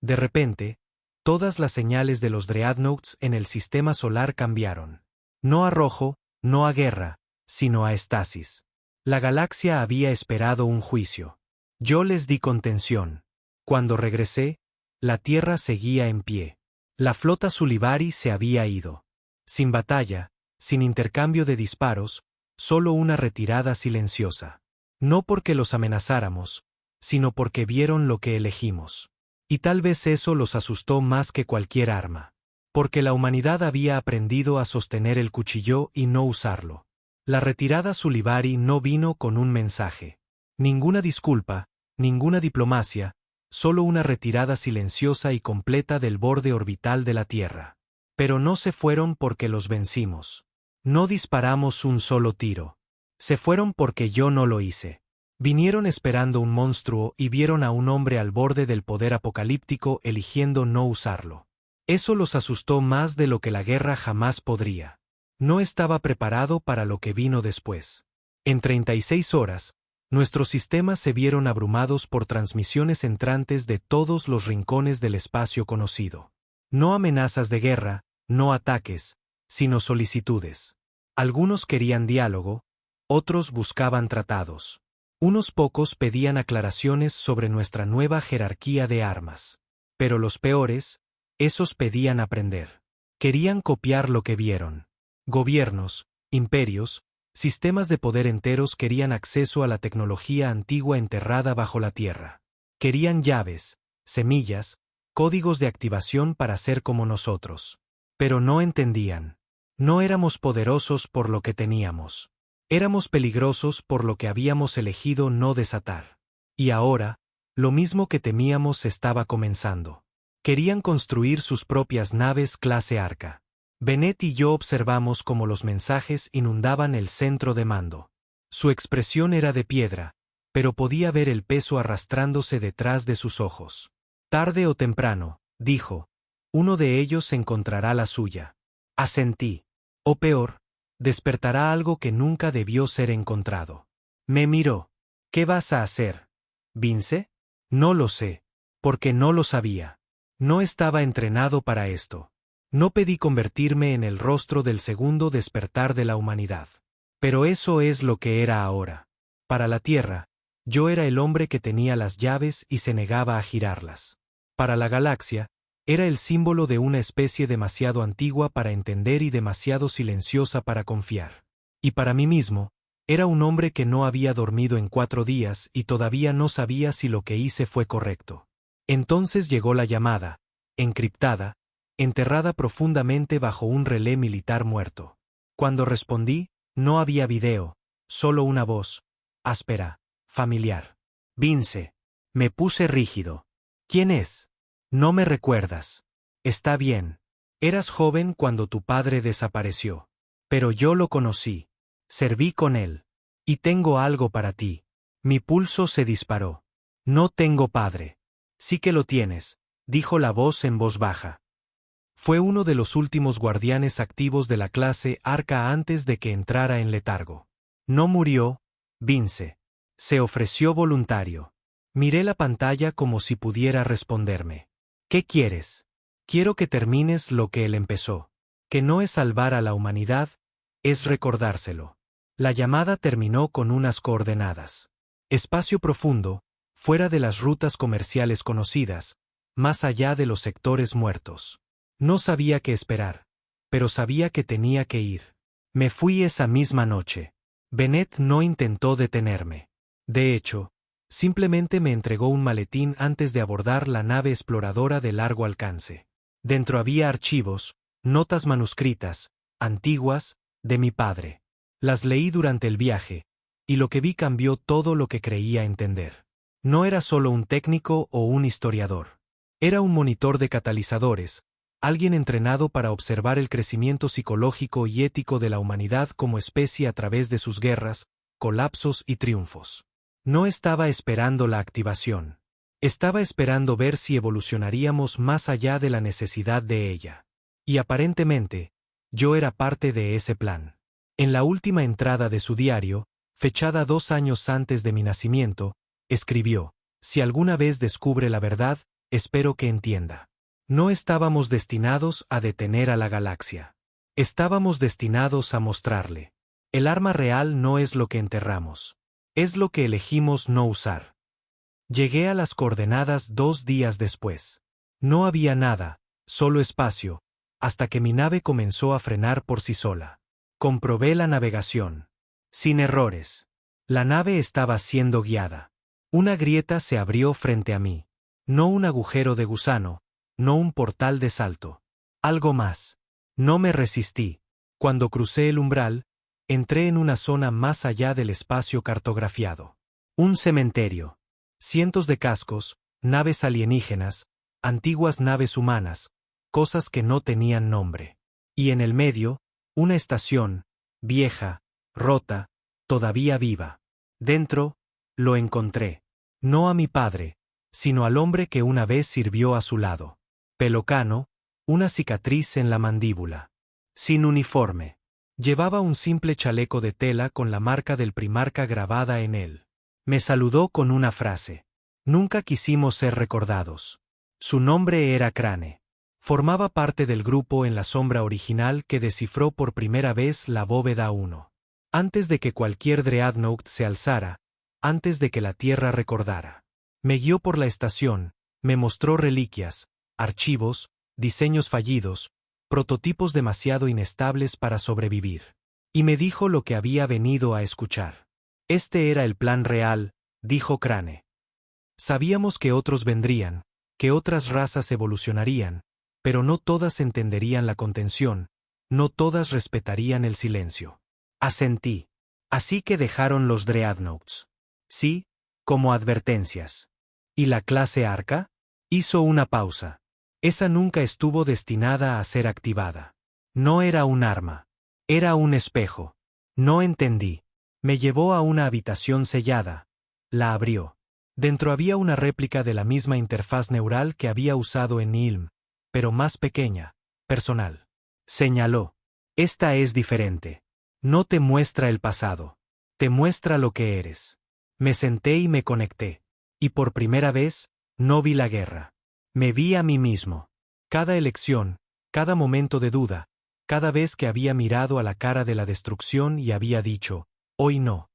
De repente, todas las señales de los Dreadnoughts en el sistema solar cambiaron. No a rojo, no a guerra, sino a estasis. La galaxia había esperado un juicio. Yo les di contención. Cuando regresé, la Tierra seguía en pie. La flota Sulibari se había ido. Sin batalla, sin intercambio de disparos, solo una retirada silenciosa. No porque los amenazáramos, sino porque vieron lo que elegimos. Y tal vez eso los asustó más que cualquier arma. Porque la humanidad había aprendido a sostener el cuchillo y no usarlo. La retirada Sulibari no vino con un mensaje. Ninguna disculpa, ninguna diplomacia, solo una retirada silenciosa y completa del borde orbital de la Tierra. Pero no se fueron porque los vencimos. No disparamos un solo tiro. Se fueron porque yo no lo hice. Vinieron esperando un monstruo y vieron a un hombre al borde del poder apocalíptico eligiendo no usarlo. Eso los asustó más de lo que la guerra jamás podría. No estaba preparado para lo que vino después. En 36 horas, nuestros sistemas se vieron abrumados por transmisiones entrantes de todos los rincones del espacio conocido. No amenazas de guerra, no ataques, sino solicitudes. Algunos querían diálogo, otros buscaban tratados. Unos pocos pedían aclaraciones sobre nuestra nueva jerarquía de armas. Pero los peores, esos pedían aprender. Querían copiar lo que vieron. Gobiernos, imperios, sistemas de poder enteros querían acceso a la tecnología antigua enterrada bajo la tierra. Querían llaves, semillas, códigos de activación para ser como nosotros. Pero no entendían. No éramos poderosos por lo que teníamos. Éramos peligrosos por lo que habíamos elegido no desatar. Y ahora, lo mismo que temíamos estaba comenzando. Querían construir sus propias naves clase Arca. Bennett y yo observamos cómo los mensajes inundaban el centro de mando. Su expresión era de piedra, pero podía ver el peso arrastrándose detrás de sus ojos. Tarde o temprano, dijo, uno de ellos encontrará la suya. Asentí. O peor, despertará algo que nunca debió ser encontrado. Me miró. ¿Qué vas a hacer, Vince? No lo sé, porque no lo sabía. No estaba entrenado para esto. No pedí convertirme en el rostro del segundo despertar de la humanidad. Pero eso es lo que era ahora. Para la Tierra, yo era el hombre que tenía las llaves y se negaba a girarlas. Para la galaxia, era el símbolo de una especie demasiado antigua para entender y demasiado silenciosa para confiar. Y para mí mismo, era un hombre que no había dormido en 4 días y todavía no sabía si lo que hice fue correcto. Entonces llegó la llamada, encriptada, enterrada profundamente bajo un relé militar muerto. Cuando respondí, no había video, solo una voz, áspera, familiar. Vince. Me puse rígido. ¿Quién es? No me recuerdas. Está bien. Eras joven cuando tu padre desapareció. Pero yo lo conocí. Serví con él. Y tengo algo para ti. Mi pulso se disparó. No tengo padre. Sí que lo tienes, dijo la voz en voz baja. Fue uno de los últimos guardianes activos de la clase Arca antes de que entrara en letargo. No murió, Vince. Se ofreció voluntario. Miré la pantalla como si pudiera responderme. ¿Qué quieres? Quiero que termines lo que él empezó. Que no es salvar a la humanidad, es recordárselo. La llamada terminó con unas coordenadas. Espacio profundo, fuera de las rutas comerciales conocidas, más allá de los sectores muertos. No sabía qué esperar, pero sabía que tenía que ir. Me fui esa misma noche. Bennett no intentó detenerme. De hecho, simplemente me entregó un maletín antes de abordar la nave exploradora de largo alcance. Dentro había archivos, notas manuscritas, antiguas, de mi padre. Las leí durante el viaje, y lo que vi cambió todo lo que creía entender. No era solo un técnico o un historiador. Era un monitor de catalizadores, alguien entrenado para observar el crecimiento psicológico y ético de la humanidad como especie a través de sus guerras, colapsos y triunfos. No estaba esperando la activación. Estaba esperando ver si evolucionaríamos más allá de la necesidad de ella. Y aparentemente, yo era parte de ese plan. En la última entrada de su diario, fechada 2 años antes de mi nacimiento, escribió: si alguna vez descubre la verdad, espero que entienda. No estábamos destinados a detener a la galaxia. Estábamos destinados a mostrarle. El arma real no es lo que enterramos. Es lo que elegimos no usar. Llegué a las coordenadas 2 días después. No había nada, solo espacio, hasta que mi nave comenzó a frenar por sí sola. Comprobé la navegación. Sin errores. La nave estaba siendo guiada. Una grieta se abrió frente a mí. No un agujero de gusano, no un portal de salto. Algo más. No me resistí. Cuando crucé el umbral, entré en una zona más allá del espacio cartografiado. Un cementerio. Cientos de cascos, naves alienígenas, antiguas naves humanas, cosas que no tenían nombre. Y en el medio, una estación, vieja, rota, todavía viva. Dentro, lo encontré. No a mi padre, sino al hombre que una vez sirvió a su lado. Pelo cano, una cicatriz en la mandíbula. Sin uniforme. Llevaba un simple chaleco de tela con la marca del Primarca grabada en él. Me saludó con una frase. Nunca quisimos ser recordados. Su nombre era Crane. Formaba parte del grupo en la sombra original que descifró por primera vez la bóveda 1. Antes de que cualquier Dreadnought se alzara, antes de que la Tierra recordara. Me guió por la estación, me mostró reliquias, archivos, diseños fallidos, prototipos demasiado inestables para sobrevivir. Y me dijo lo que había venido a escuchar. Este era el plan real, dijo Crane. Sabíamos que otros vendrían, que otras razas evolucionarían, pero no todas entenderían la contención, no todas respetarían el silencio. Asentí. Así que dejaron los Dreadnoughts. Sí, como advertencias. ¿Y la clase Arca? Hizo una pausa. Esa nunca estuvo destinada a ser activada. No era un arma. Era un espejo. No entendí. Me llevó a una habitación sellada. La abrió. Dentro había una réplica de la misma interfaz neural que había usado en Nilm, pero más pequeña, personal. Señaló. Esta es diferente. No te muestra el pasado. Te muestra lo que eres. Me senté y me conecté. Y por primera vez, no vi la guerra. Me vi a mí mismo. Cada elección, cada momento de duda, cada vez que había mirado a la cara de la destrucción y había dicho, hoy no.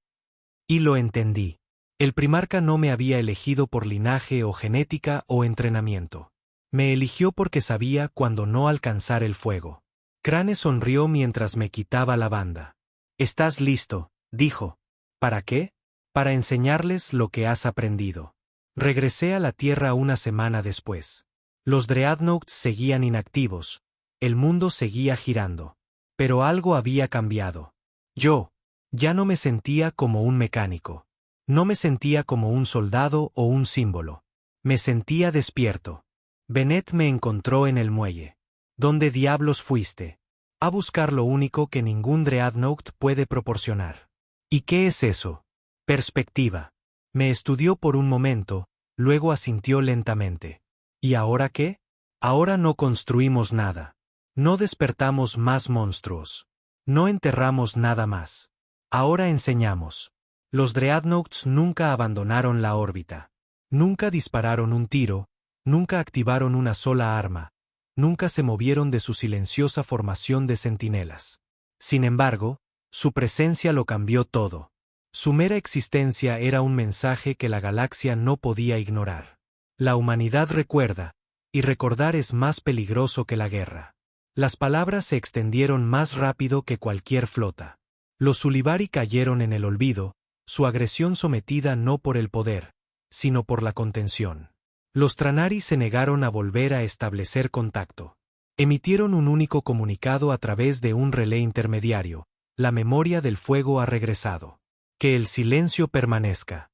Y lo entendí. El Primarca no me había elegido por linaje o genética o entrenamiento. Me eligió porque sabía cuándo no alcanzar el fuego. Crane sonrió mientras me quitaba la banda. «Estás listo», dijo. «¿Para qué?» «Para enseñarles lo que has aprendido». Regresé a la Tierra una semana después. Los Dreadnoughts seguían inactivos. El mundo seguía girando. Pero algo había cambiado. Yo ya no me sentía como un mecánico. No me sentía como un soldado o un símbolo. Me sentía despierto. Bennett me encontró en el muelle. ¿Dónde diablos fuiste? A buscar lo único que ningún Dreadnought puede proporcionar. ¿Y qué es eso? Perspectiva. Me estudió por un momento, luego asintió lentamente. ¿Y ahora qué? Ahora no construimos nada. No despertamos más monstruos. No enterramos nada más. Ahora enseñamos. Los Dreadnoughts nunca abandonaron la órbita. Nunca dispararon un tiro, nunca activaron una sola arma, nunca se movieron de su silenciosa formación de centinelas. Sin embargo, su presencia lo cambió todo. Su mera existencia era un mensaje que la galaxia no podía ignorar. La humanidad recuerda, y recordar es más peligroso que la guerra. Las palabras se extendieron más rápido que cualquier flota. Los Sulibari cayeron en el olvido, su agresión sometida no por el poder, sino por la contención. Los Tranari se negaron a volver a establecer contacto. Emitieron un único comunicado a través de un relé intermediario: la memoria del fuego ha regresado. Que el silencio permanezca.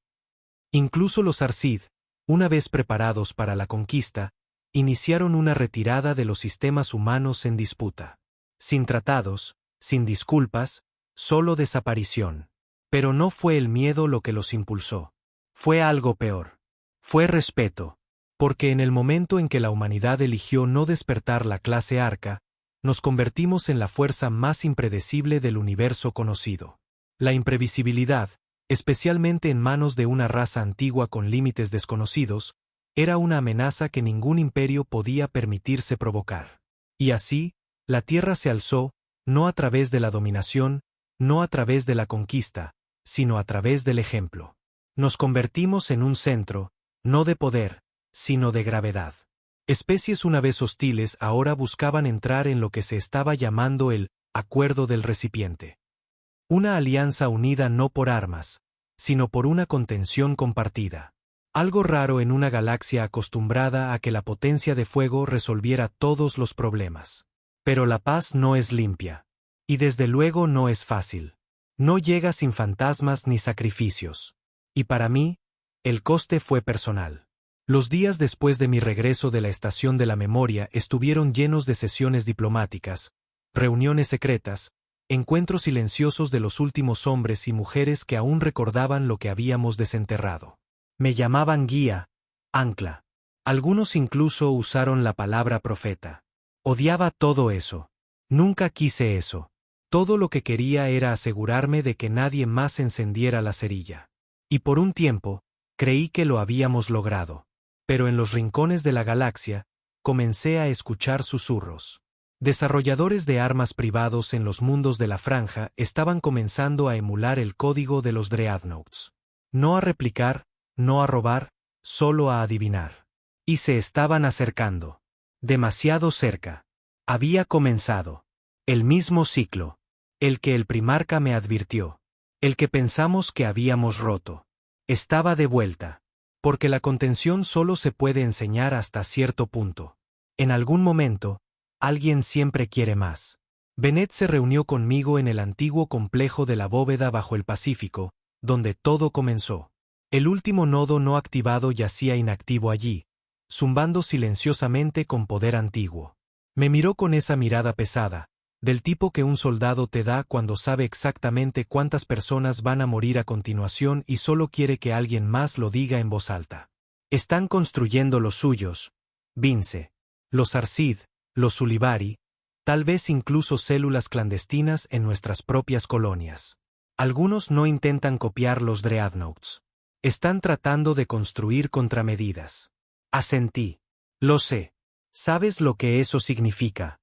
Incluso los Arcid, una vez preparados para la conquista, iniciaron una retirada de los sistemas humanos en disputa. Sin tratados, sin disculpas, solo desaparición. Pero no fue el miedo lo que los impulsó. Fue algo peor. Fue respeto. Porque en el momento en que la humanidad eligió no despertar la clase Arca, nos convertimos en la fuerza más impredecible del universo conocido. La imprevisibilidad, especialmente en manos de una raza antigua con límites desconocidos, era una amenaza que ningún imperio podía permitirse provocar. Y así, la Tierra se alzó, no a través de la dominación, no a través de la conquista, sino a través del ejemplo. Nos convertimos en un centro, no de poder, sino de gravedad. Especies una vez hostiles ahora buscaban entrar en lo que se estaba llamando el acuerdo del recipiente. Una alianza unida no por armas, sino por una contención compartida. Algo raro en una galaxia acostumbrada a que la potencia de fuego resolviera todos los problemas. Pero la paz no es limpia. Y desde luego no es fácil. No llega sin fantasmas ni sacrificios. Y para mí, el coste fue personal. Los días después de mi regreso de la Estación de la Memoria estuvieron llenos de sesiones diplomáticas, reuniones secretas, encuentros silenciosos de los últimos hombres y mujeres que aún recordaban lo que habíamos desenterrado. Me llamaban guía, ancla. Algunos incluso usaron la palabra profeta. Odiaba todo eso. Nunca quise eso. Todo lo que quería era asegurarme de que nadie más encendiera la cerilla. Y por un tiempo, creí que lo habíamos logrado. Pero en los rincones de la galaxia, comencé a escuchar susurros. Desarrolladores de armas privados en los mundos de la franja estaban comenzando a emular el código de los Dreadnoughts. No a replicar, no a robar, solo a adivinar. Y se estaban acercando. Demasiado cerca. Había comenzado. El mismo ciclo. El que el primarca me advirtió. El que pensamos que habíamos roto. Estaba de vuelta. Porque la contención solo se puede enseñar hasta cierto punto. En algún momento, alguien siempre quiere más. Bennett se reunió conmigo en el antiguo complejo de la bóveda bajo el Pacífico, donde todo comenzó. El último nodo no activado yacía inactivo allí, zumbando silenciosamente con poder antiguo. Me miró con esa mirada pesada, del tipo que un soldado te da cuando sabe exactamente cuántas personas van a morir a continuación y solo quiere que alguien más lo diga en voz alta. Están construyendo los suyos, Vince, los Arcid, los Sulibari, tal vez incluso células clandestinas en nuestras propias colonias. Algunos no intentan copiar los Dreadnoughts. Están tratando de construir contramedidas. Asentí. Lo sé. ¿Sabes lo que eso significa?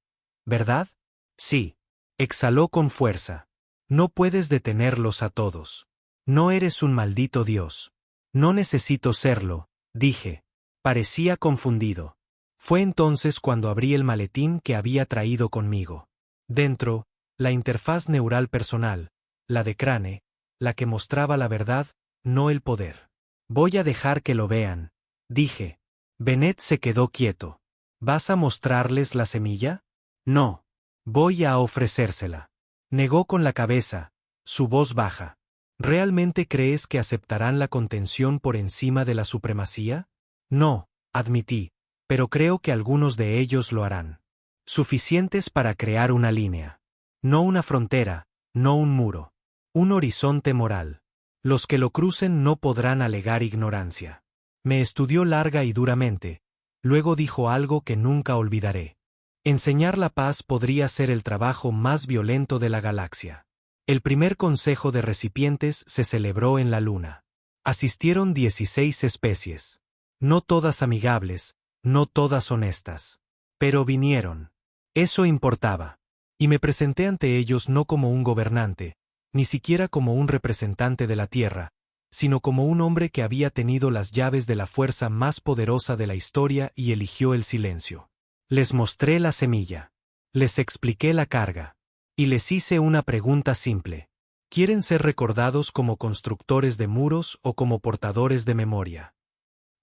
¿Verdad? Sí. Exhaló con fuerza. No puedes detenerlos a todos. No eres un maldito dios. No necesito serlo, dije. Parecía confundido. Fue entonces cuando abrí el maletín que había traído conmigo. Dentro, la interfaz neural personal, la de Crane, la que mostraba la verdad, no el poder. Voy a dejar que lo vean, dije. Bennett se quedó quieto. ¿Vas a mostrarles la semilla? No. Voy a ofrecérsela. Negó con la cabeza, su voz baja. ¿Realmente crees que aceptarán la contención por encima de la supremacía? No, admití, pero creo que algunos de ellos lo harán. Suficientes para crear una línea. No una frontera, no un muro. Un horizonte moral. Los que lo crucen no podrán alegar ignorancia. Me estudió larga y duramente. Luego dijo algo que nunca olvidaré. Enseñar la paz podría ser el trabajo más violento de la galaxia. El primer consejo de recipientes se celebró en la Luna. Asistieron 16 especies. No todas amigables, no todas honestas. Pero vinieron. Eso importaba. Y me presenté ante ellos no como un gobernante, ni siquiera como un representante de la Tierra, sino como un hombre que había tenido las llaves de la fuerza más poderosa de la historia y eligió el silencio. Les mostré la semilla. Les expliqué la carga. Y les hice una pregunta simple. ¿Quieren ser recordados como constructores de muros o como portadores de memoria?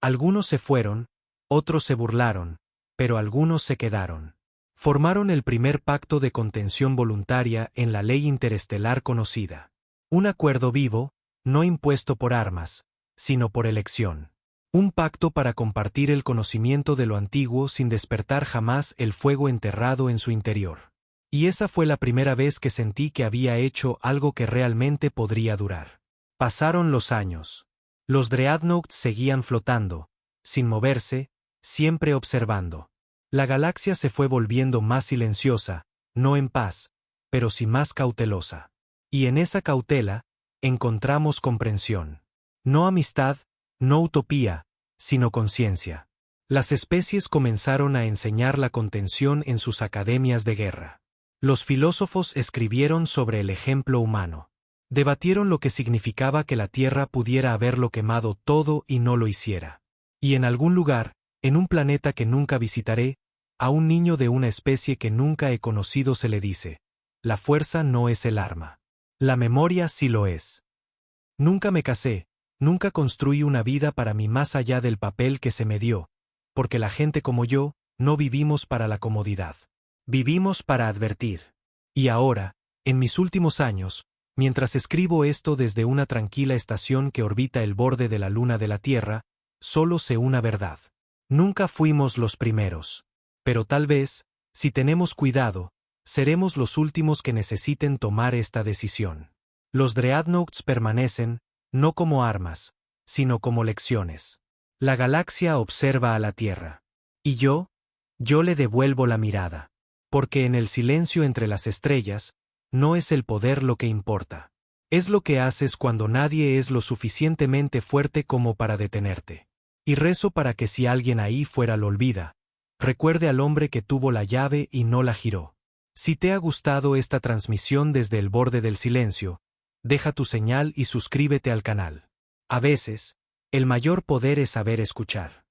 Algunos se fueron, otros se burlaron, pero algunos se quedaron. Formaron el primer pacto de contención voluntaria en la ley interestelar conocida. Un acuerdo vivo, no impuesto por armas, sino por elección. Un pacto para compartir el conocimiento de lo antiguo sin despertar jamás el fuego enterrado en su interior. Y esa fue la primera vez que sentí que había hecho algo que realmente podría durar. Pasaron los años. Los Dreadnoughts seguían flotando, sin moverse, siempre observando. La galaxia se fue volviendo más silenciosa, no en paz, pero sí más cautelosa. Y en esa cautela, encontramos comprensión. No amistad, no utopía, sino conciencia. Las especies comenzaron a enseñar la contención en sus academias de guerra. Los filósofos escribieron sobre el ejemplo humano. Debatieron lo que significaba que la Tierra pudiera haberlo quemado todo y no lo hiciera. Y en algún lugar, en un planeta que nunca visitaré, a un niño de una especie que nunca he conocido se le dice: la fuerza no es el arma. La memoria sí lo es. Nunca me casé, nunca construí una vida para mí más allá del papel que se me dio, porque la gente como yo, no vivimos para la comodidad. Vivimos para advertir. Y ahora, en mis últimos años, mientras escribo esto desde una tranquila estación que orbita el borde de la luna de la Tierra, solo sé una verdad. Nunca fuimos los primeros. Pero tal vez, si tenemos cuidado, seremos los últimos que necesiten tomar esta decisión. Los Dreadnoughts permanecen, no como armas, sino como lecciones. La galaxia observa a la Tierra. Y yo le devuelvo la mirada. Porque en el silencio entre las estrellas, No es el poder lo que importa. Es lo que haces cuando nadie es lo suficientemente fuerte como para detenerte. Y rezo para que si alguien ahí fuera lo olvida, recuerde al hombre que tuvo la llave y no la giró. Si te ha gustado esta transmisión desde el borde del silencio, deja tu señal y suscríbete al canal. A veces, el mayor poder es saber escuchar.